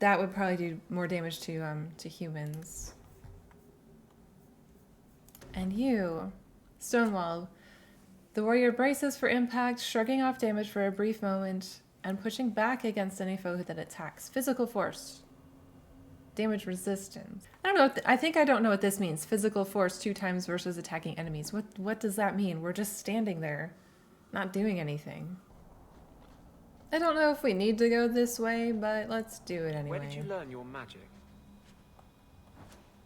That would probably do more damage to humans. And you, Stonewall. The warrior braces for impact, shrugging off damage for a brief moment, and pushing back against any foe that attacks. Physical force. Damage resistance. I don't know. I think I don't know what this means. Physical force 2 times versus attacking enemies. What does that mean? We're just standing there, not doing anything. I don't know if we need to go this way, but let's do it anyway. Where did you learn your magic?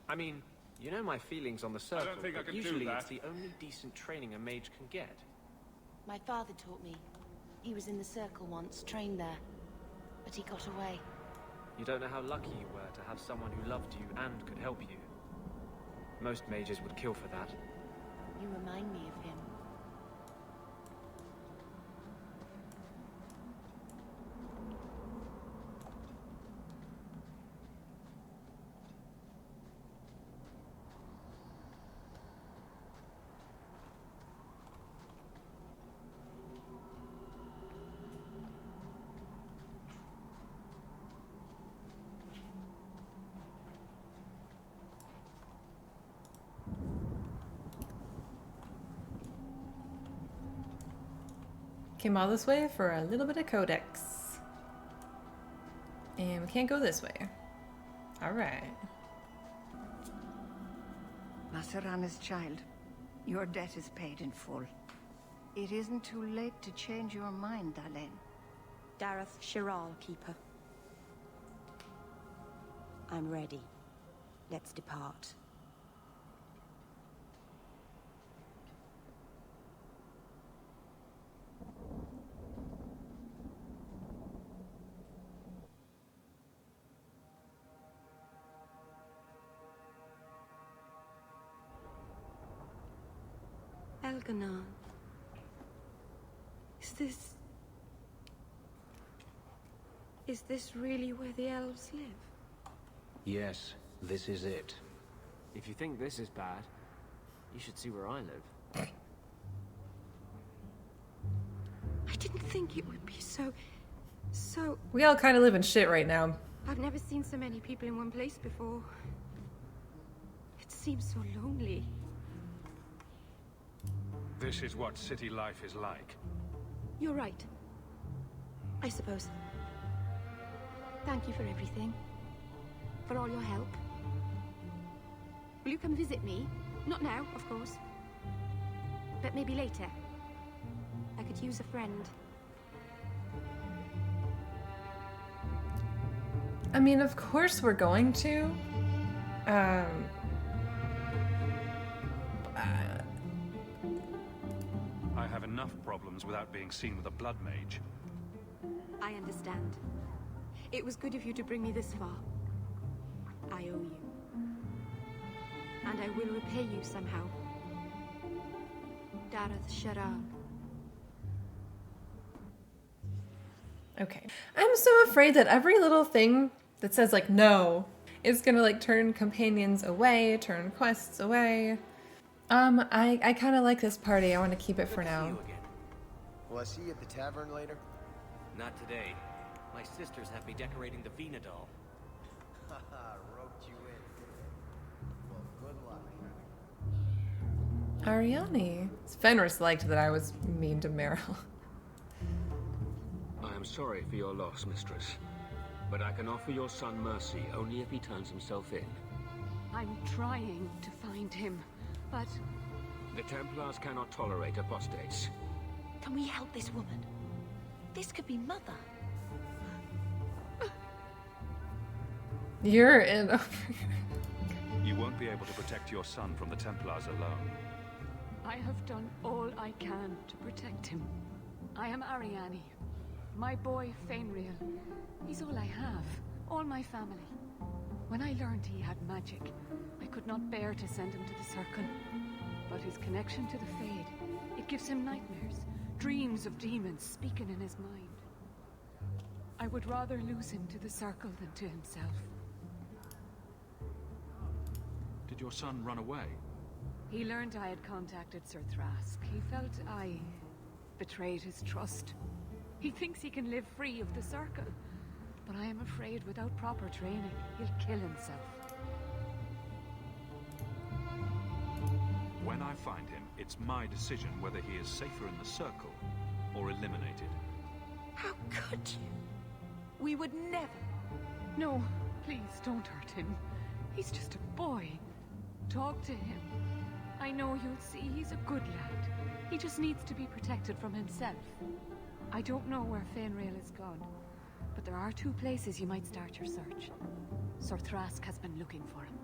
I mean, you know my feelings on the circle, I don't think I can usually do that. it's the only decent training a mage can get. My father taught me. He was in the circle once, trained there. But he got away. You don't know how lucky you were to have someone who loved you and could help you. Most mages would kill for that. You remind me of him. Came all this way for a little bit of codex. And we can't go this way. Alright. Masarana's child, your debt is paid in full. It isn't too late to change your mind, Dalen. Dareth Shiral, Keeper. I'm ready. Let's depart. Elganon. Is this really where the elves live? Yes, this is it. If you think this is bad, you should see where I live. I didn't think it would be so... We all kind of live in shit right now. I've never seen so many people in one place before. It seems so lonely. This is what city life is like. You're right. I suppose. Thank you for everything. For all your help. Will you come visit me? Not now, of course. But maybe later. I could use a friend. I mean, of course we're going to. I have enough problems without being seen with a blood mage. I understand. It was good of you to bring me this far. I owe you. And I will repay you somehow. Dareth Shiral. Okay. I'm so afraid that every little thing that says, like, no, is gonna, like, turn companions away, turn quests away. I kind of like this party. I want to keep it for now. Will I see you at the tavern later? Not today. My sisters have me decorating the Venadol. Haha, roped you in. Well, good luck. Arianni. Fenris liked that I was mean to Merrill. I am sorry for your loss, mistress. But I can offer your son mercy only if he turns himself in. I'm trying to find him, but... The Templars cannot tolerate apostates. Can we help this woman? This could be Mother. You're in over You won't be able to protect your son from the Templars alone. I have done all I can to protect him. I am Arianni. My boy, Fenris. He's all I have. All my family. When I learned he had magic, I could not bear to send him to the Circle. But his connection to the Fade, it gives him nightmares, dreams of demons speaking in his mind. I would rather lose him to the Circle than to himself. Did your son run away? He learned I had contacted Sir Thrask. He felt I betrayed his trust. He thinks he can live free of the Circle, but I am afraid without proper training, he'll kill himself. When I find him, it's my decision whether he is safer in the Circle or eliminated. How could you? We would never. No, please don't hurt him. He's just a boy. Talk to him. I know you'll see he's a good lad. He just needs to be protected from himself. I don't know where Fenris is gone, but there are 2 places you might start your search. Sir Thrask has been looking for him.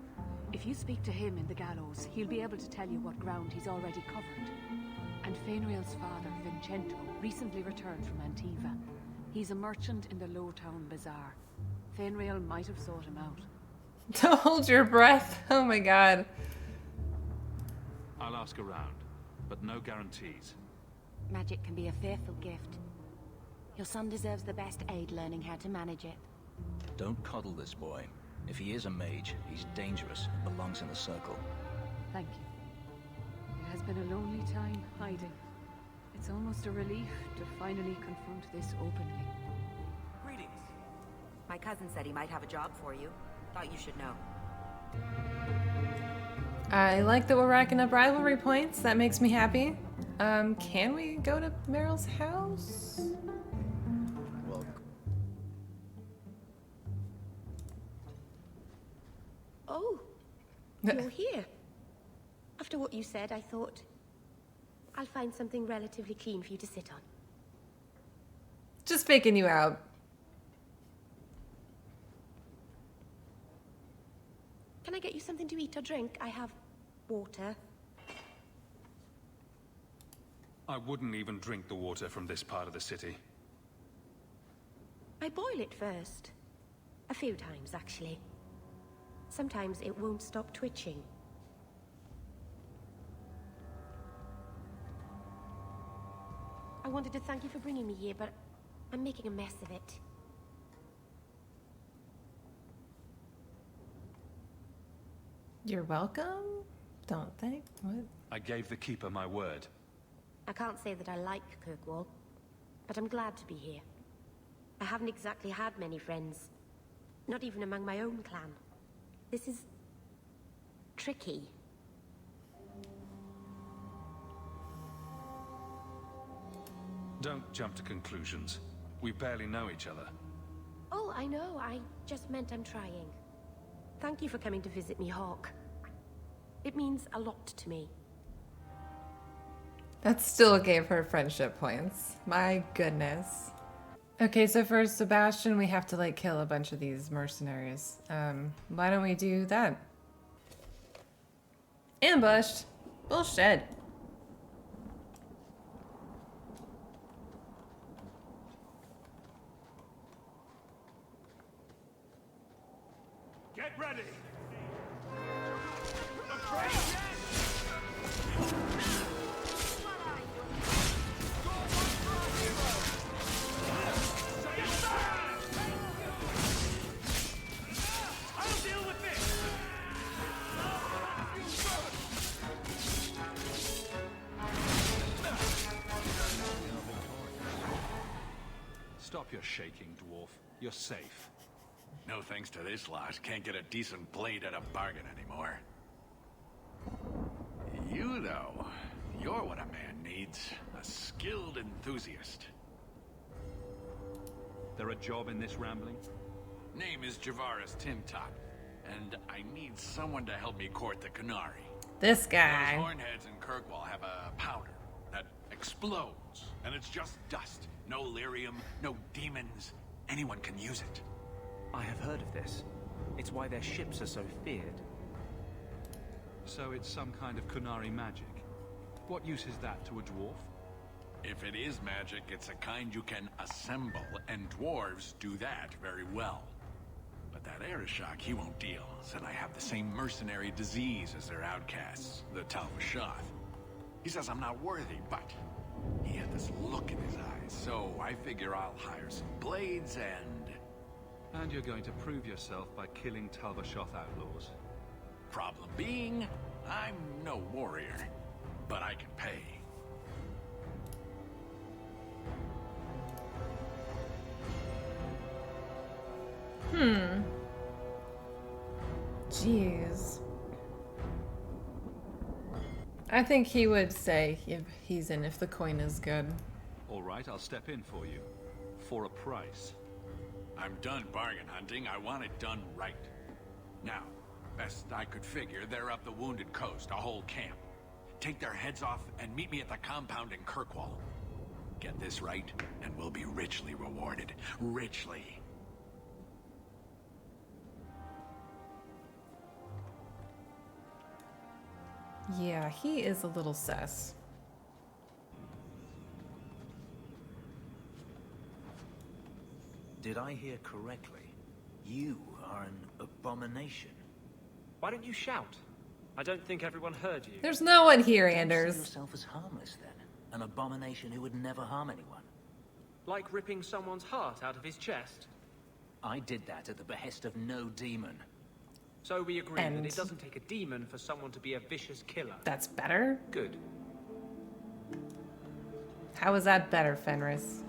If you speak to him in the gallows, he'll be able to tell you what ground he's already covered. And Fenris's father, Vincento, recently returned from Antiva. He's a merchant in the Lowtown Bazaar. Fenris might have sought him out. Don't hold your breath. Oh my god. I'll ask around, but no guarantees. Magic can be a fearful gift. Your son deserves the best aid learning how to manage it. Don't coddle this boy. If he is a mage, he's dangerous and belongs in the Circle. Thank you. It has been a lonely time hiding. It's almost a relief to finally confront this openly. Greetings. My cousin said he might have a job for you. Thought you should know. I like that we're racking up rivalry points. That makes me happy. Can we go to Merrill's house? Well... Oh, you're here. After what you said, I thought I'll find something relatively clean for you to sit on. Just faking you out. Can I get you something to eat or drink? I have water. I wouldn't even drink the water from this part of the city. I boil it first. A few times, actually. Sometimes it won't stop twitching. I wanted to thank you for bringing me here, but I'm making a mess of it. You're welcome? Don't think? What? I gave the Keeper my word. I can't say that I like Kirkwall, but I'm glad to be here. I haven't exactly had many friends. Not even among my own clan. This is... tricky. Don't jump to conclusions. We barely know each other. Oh, I know. I just meant I'm trying. Thank you for coming to visit me, Hawke. It means a lot to me. That still gave her friendship points. My goodness. Okay, so for Sebastian, we have to like kill a bunch of these mercenaries. Why don't we do that? Ambushed. Bullshit. Get ready! Stop your shaking, dwarf. You're safe. No thanks to this lot, can't get a decent blade at a bargain anymore. You, though, you're what a man needs. A skilled enthusiast. There a job in this rambling? Name is Javaris Tintop, and I need someone to help me court the Qunari. This guy. Those hornheads in Kirkwall have a powder that explodes, and it's just dust. No lyrium, no demons. Anyone can use it. I have heard of this. It's why their ships are so feared. So it's some kind of Qunari magic. What use is that to a dwarf? If it is magic, it's a kind you can assemble, and dwarves do that very well. But that Arishok, he won't deal. Said I have the same mercenary disease as their outcasts, the Talvashoth. He says I'm not worthy, but he had this look in his eyes, so I figure I'll hire some blades and... And you're going to prove yourself by killing Talbashoth outlaws. Problem being, I'm no warrior, but I can pay. Jeez. I think he would say if he's in if the coin is good. All right, I'll step in for you. For a price. I'm done bargain hunting. I want it done right. Now, best I could figure, they're up the Wounded Coast, a whole camp. Take their heads off and meet me at the compound in Kirkwall. Get this right, and we'll be richly rewarded. Richly. Yeah, he is a little sus. Did I hear correctly? You are an abomination. Why don't you shout? I don't think everyone heard you. There's no one here, Don't Anders. see yourself as harmless then. An abomination who would never harm anyone. Like ripping someone's heart out of his chest? I did that at the behest of no demon. So we agree And- that it doesn't take a demon for someone to be a vicious killer. That's better? Good. How is that better, Fenris?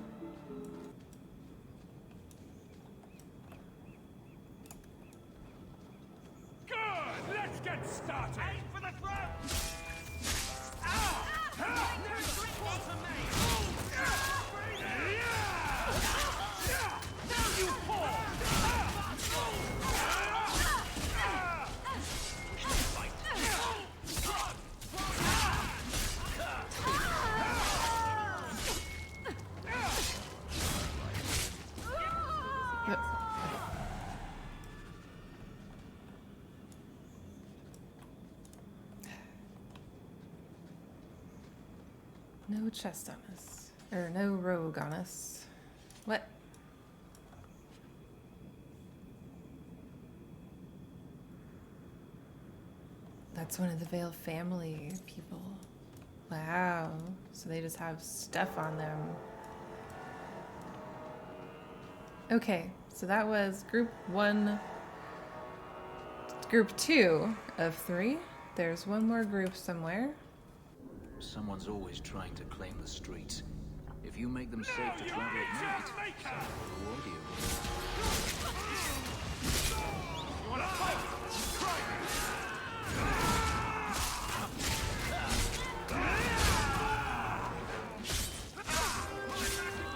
Good! Let's get started! Aim for the throat! No chest on us. Or no rogue on us. What? That's one of the Vale family people. Wow. So they just have stuff on them. Okay, so that was group 1. Group 2 of 3. There's one more group somewhere. Someone's always trying to claim the streets. If you make them safe to travel at night, someone will reward you. You wanna fight? Try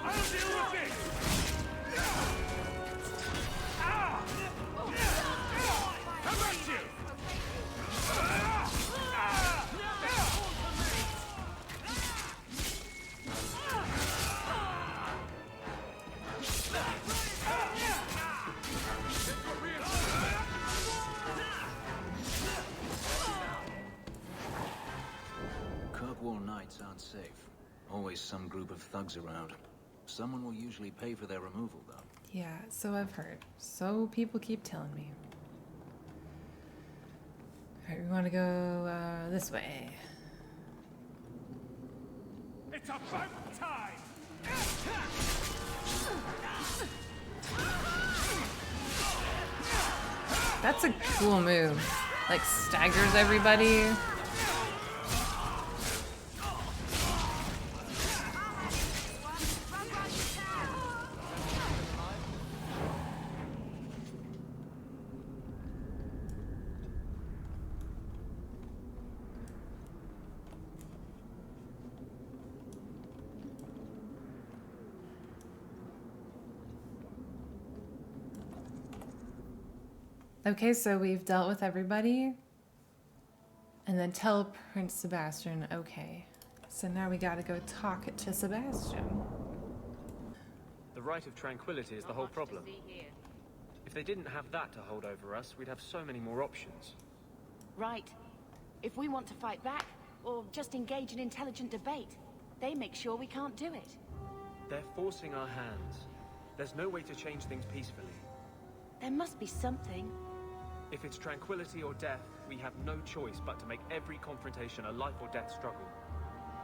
I'll deal with this! How about you? Kirkwall nights aren't safe. Always some group of thugs around. Someone will usually pay for their removal, though. Yeah, so I've heard. So people keep telling me. Alright, we want to go this way. It's about time! That's a cool move. Like staggers everybody. Okay, so we've dealt with everybody. And then tell Prince Sebastian, okay. So now we gotta go talk to Sebastian. The right of tranquility is the whole problem. If they didn't have that to hold over us, we'd have so many more options. Right. If we want to fight back, or just engage in intelligent debate, they make sure we can't do it. They're forcing our hands. There's no way to change things peacefully. There must be something. If it's tranquility or death, we have no choice but to make every confrontation a life or death struggle.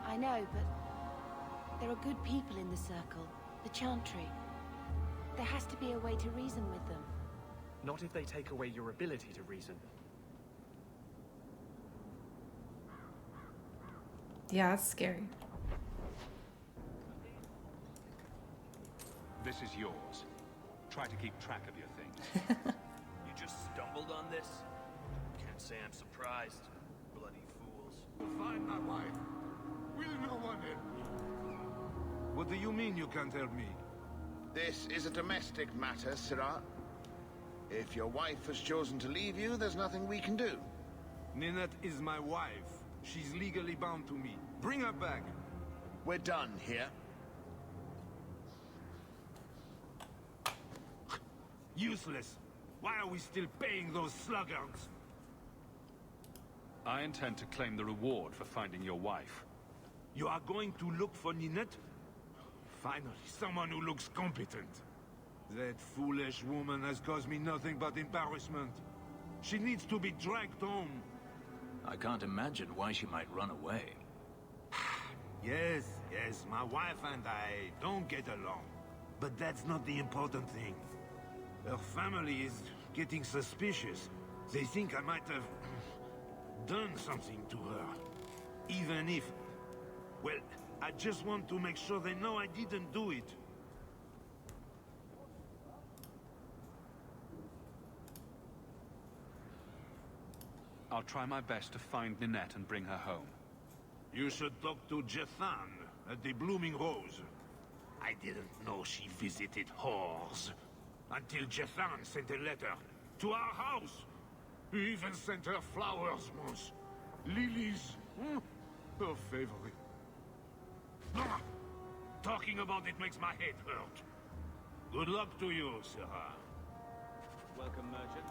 I know, but there are good people in the Circle, the Chantry. There has to be a way to reason with them. Not if they take away your ability to reason. Yeah, it's scary. This is yours. Try to keep track of your things. You just stumbled on this? Can't say I'm surprised. Bloody fools. Find my wife. Will no one help me? What do you mean you can't help me? This is a domestic matter, Sirrah. If your wife has chosen to leave you, there's nothing we can do. Ninette is my wife. She's legally bound to me. Bring her back. We're done here. Useless. Why are we still paying those sluggards? I intend to claim the reward for finding your wife. You are going to look for Ninette? Finally, someone who looks competent. That foolish woman has caused me nothing but embarrassment. She needs to be dragged home. I can't imagine why she might run away. Yes, my wife and I don't get along. But that's not the important thing. Her family is getting suspicious. They think I might have done something to her. Even if... Well, I just want to make sure they know I didn't do it. I'll try my best to find Ninette and bring her home. You should talk to Jethan at the Blooming Rose. I didn't know she visited whores. Until Jethan sent a letter to our house. He even sent her flowers once. Lilies. Her favorite. Ah, talking about it makes my head hurt. Good luck to you, Sarah. Welcome, merchant.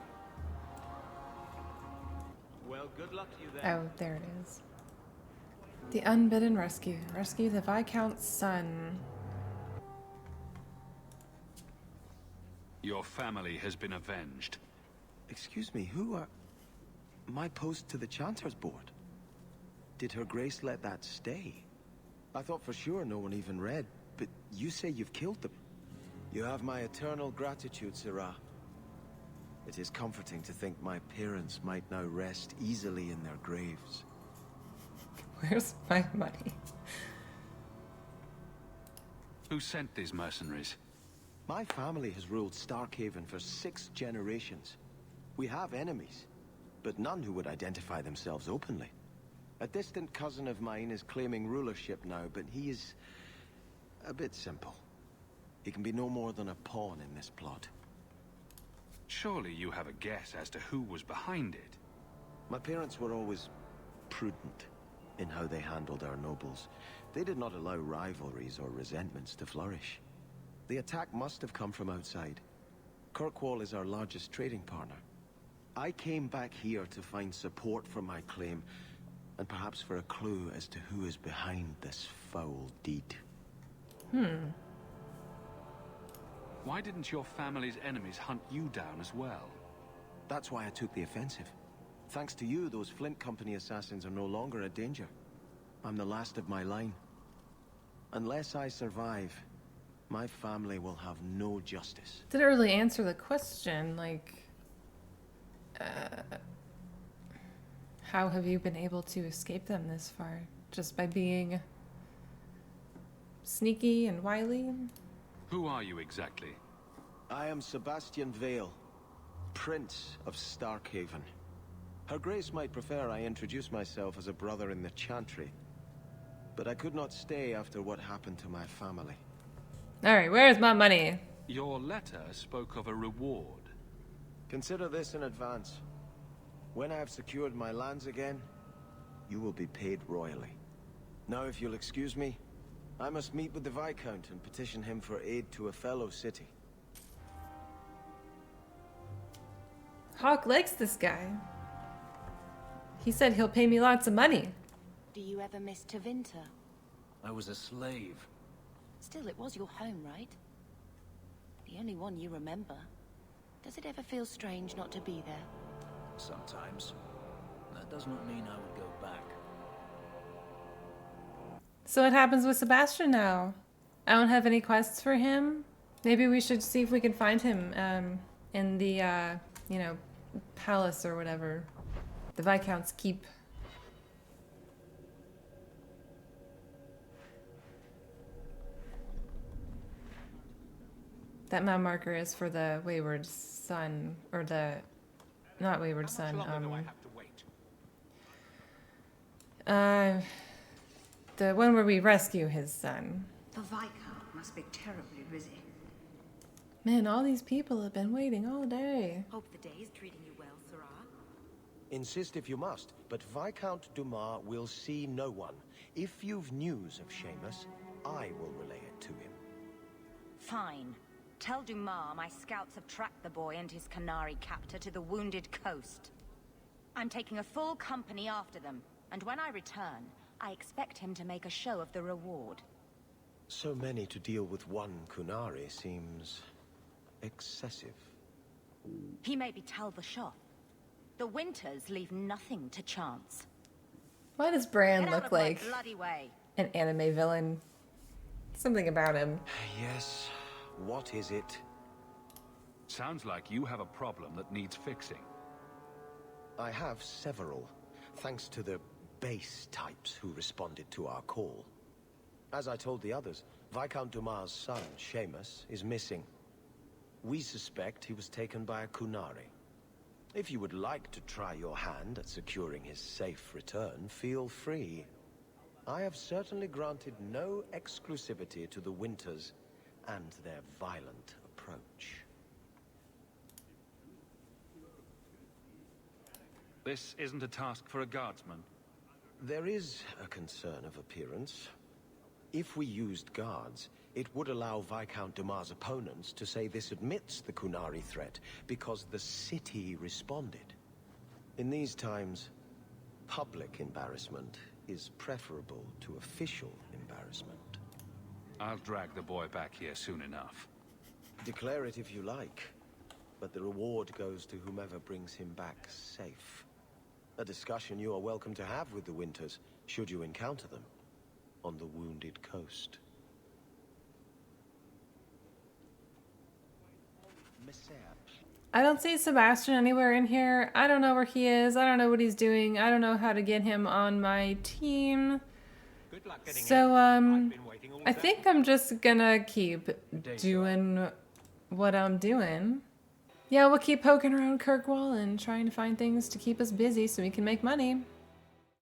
Well, good luck to you then. Oh, there it is. The Unbidden Rescue. Rescue the Viscount's son. Your family has been avenged. Excuse me, who are... My post to the Chanter's Board? Did Her Grace let that stay? I thought for sure no one even read, but you say you've killed them. You have my eternal gratitude, Sirrah. It is comforting to think my parents might now rest easily in their graves. Where's my money? Who sent these mercenaries? My family has ruled Starkhaven for 6 generations. We have enemies, but none who would identify themselves openly. A distant cousin of mine is claiming rulership now, but he is a bit simple. He can be no more than a pawn in this plot. Surely you have a guess as to who was behind it. My parents were always prudent in how they handled our nobles. They did not allow rivalries or resentments to flourish. The attack must have come from outside. Kirkwall is our largest trading partner. I came back here to find support for my claim, and perhaps for a clue as to who is behind this foul deed. Why didn't your family's enemies hunt you down as well? That's why I took the offensive. Thanks to you, those Flint Company assassins are no longer a danger. I'm the last of my line. Unless I survive, my family will have no justice. Didn't really answer the question, like... how have you been able to escape them this far? Just by being... sneaky and wily? Who are you exactly? I am Sebastian Vale, Prince of Starkhaven. Her Grace might prefer I introduce myself as a brother in the Chantry, but I could not stay after what happened to my family. Alright, where's my money? Your letter spoke of a reward. Consider this in advance. When I have secured my lands again, you will be paid royally. Now, if you'll excuse me, I must meet with the Viscount and petition him for aid to a fellow city. Hawke likes this guy. He said he'll pay me lots of money. Do you ever miss Tevinter? I was a slave. Still, it was your home, right? The only one you remember. Does it ever feel strange not to be there? Sometimes. That does not mean I would go back. So what happens with Sebastian now? I don't have any quests for him. Maybe we should see if we can find him in the, you know, palace or whatever. The Viscount's keep. That map marker is for the Wayward Son, or the, not Wayward Son. The one where we rescue his son. The Viscount must be terribly busy. Man, all these people have been waiting all day. Hope the day is treating you well, Sirrah. Insist if you must, but Viscount Dumas will see no one. If you've news of Seamus, I will relay it to him. Fine. Tell Dumas my scouts have tracked the boy and his Canary captor to the Wounded Coast. I'm taking a full company after them, and when I return, I expect him to make a show of the reward. So many to deal with one Kunari seems excessive. He may be Talvashov. The Winters leave nothing to chance. Why does Bran Get out look of my like bloody way. an anime villain? Something about him. Yes. What is it? Sounds like you have a problem that needs fixing. I have several, thanks to the base types who responded to our call. As I told the others, Viscount Dumas' son, Seamus, is missing. We suspect he was taken by a Kunari. If you would like to try your hand at securing his safe return, feel free. I have certainly granted no exclusivity to the Winters and their violent approach. This isn't a task for a guardsman. There is a concern of appearance. If we used guards, it would allow Viscount Dumas' opponents to say this admits the Kunari threat because the city responded. In these times, public embarrassment is preferable to official embarrassment. I'll drag the boy back here soon enough. Declare it if you like, but the reward goes to whomever brings him back safe. A discussion you are welcome to have with the Winters, should you encounter them, on the Wounded Coast. I don't see Sebastian anywhere in here. I don't know where he is. I don't know what he's doing. I don't know how to get him on my team. So, I think I'm just gonna keep doing what I'm doing. Yeah, we'll keep poking around Kirkwall and trying to find things to keep us busy so we can make money.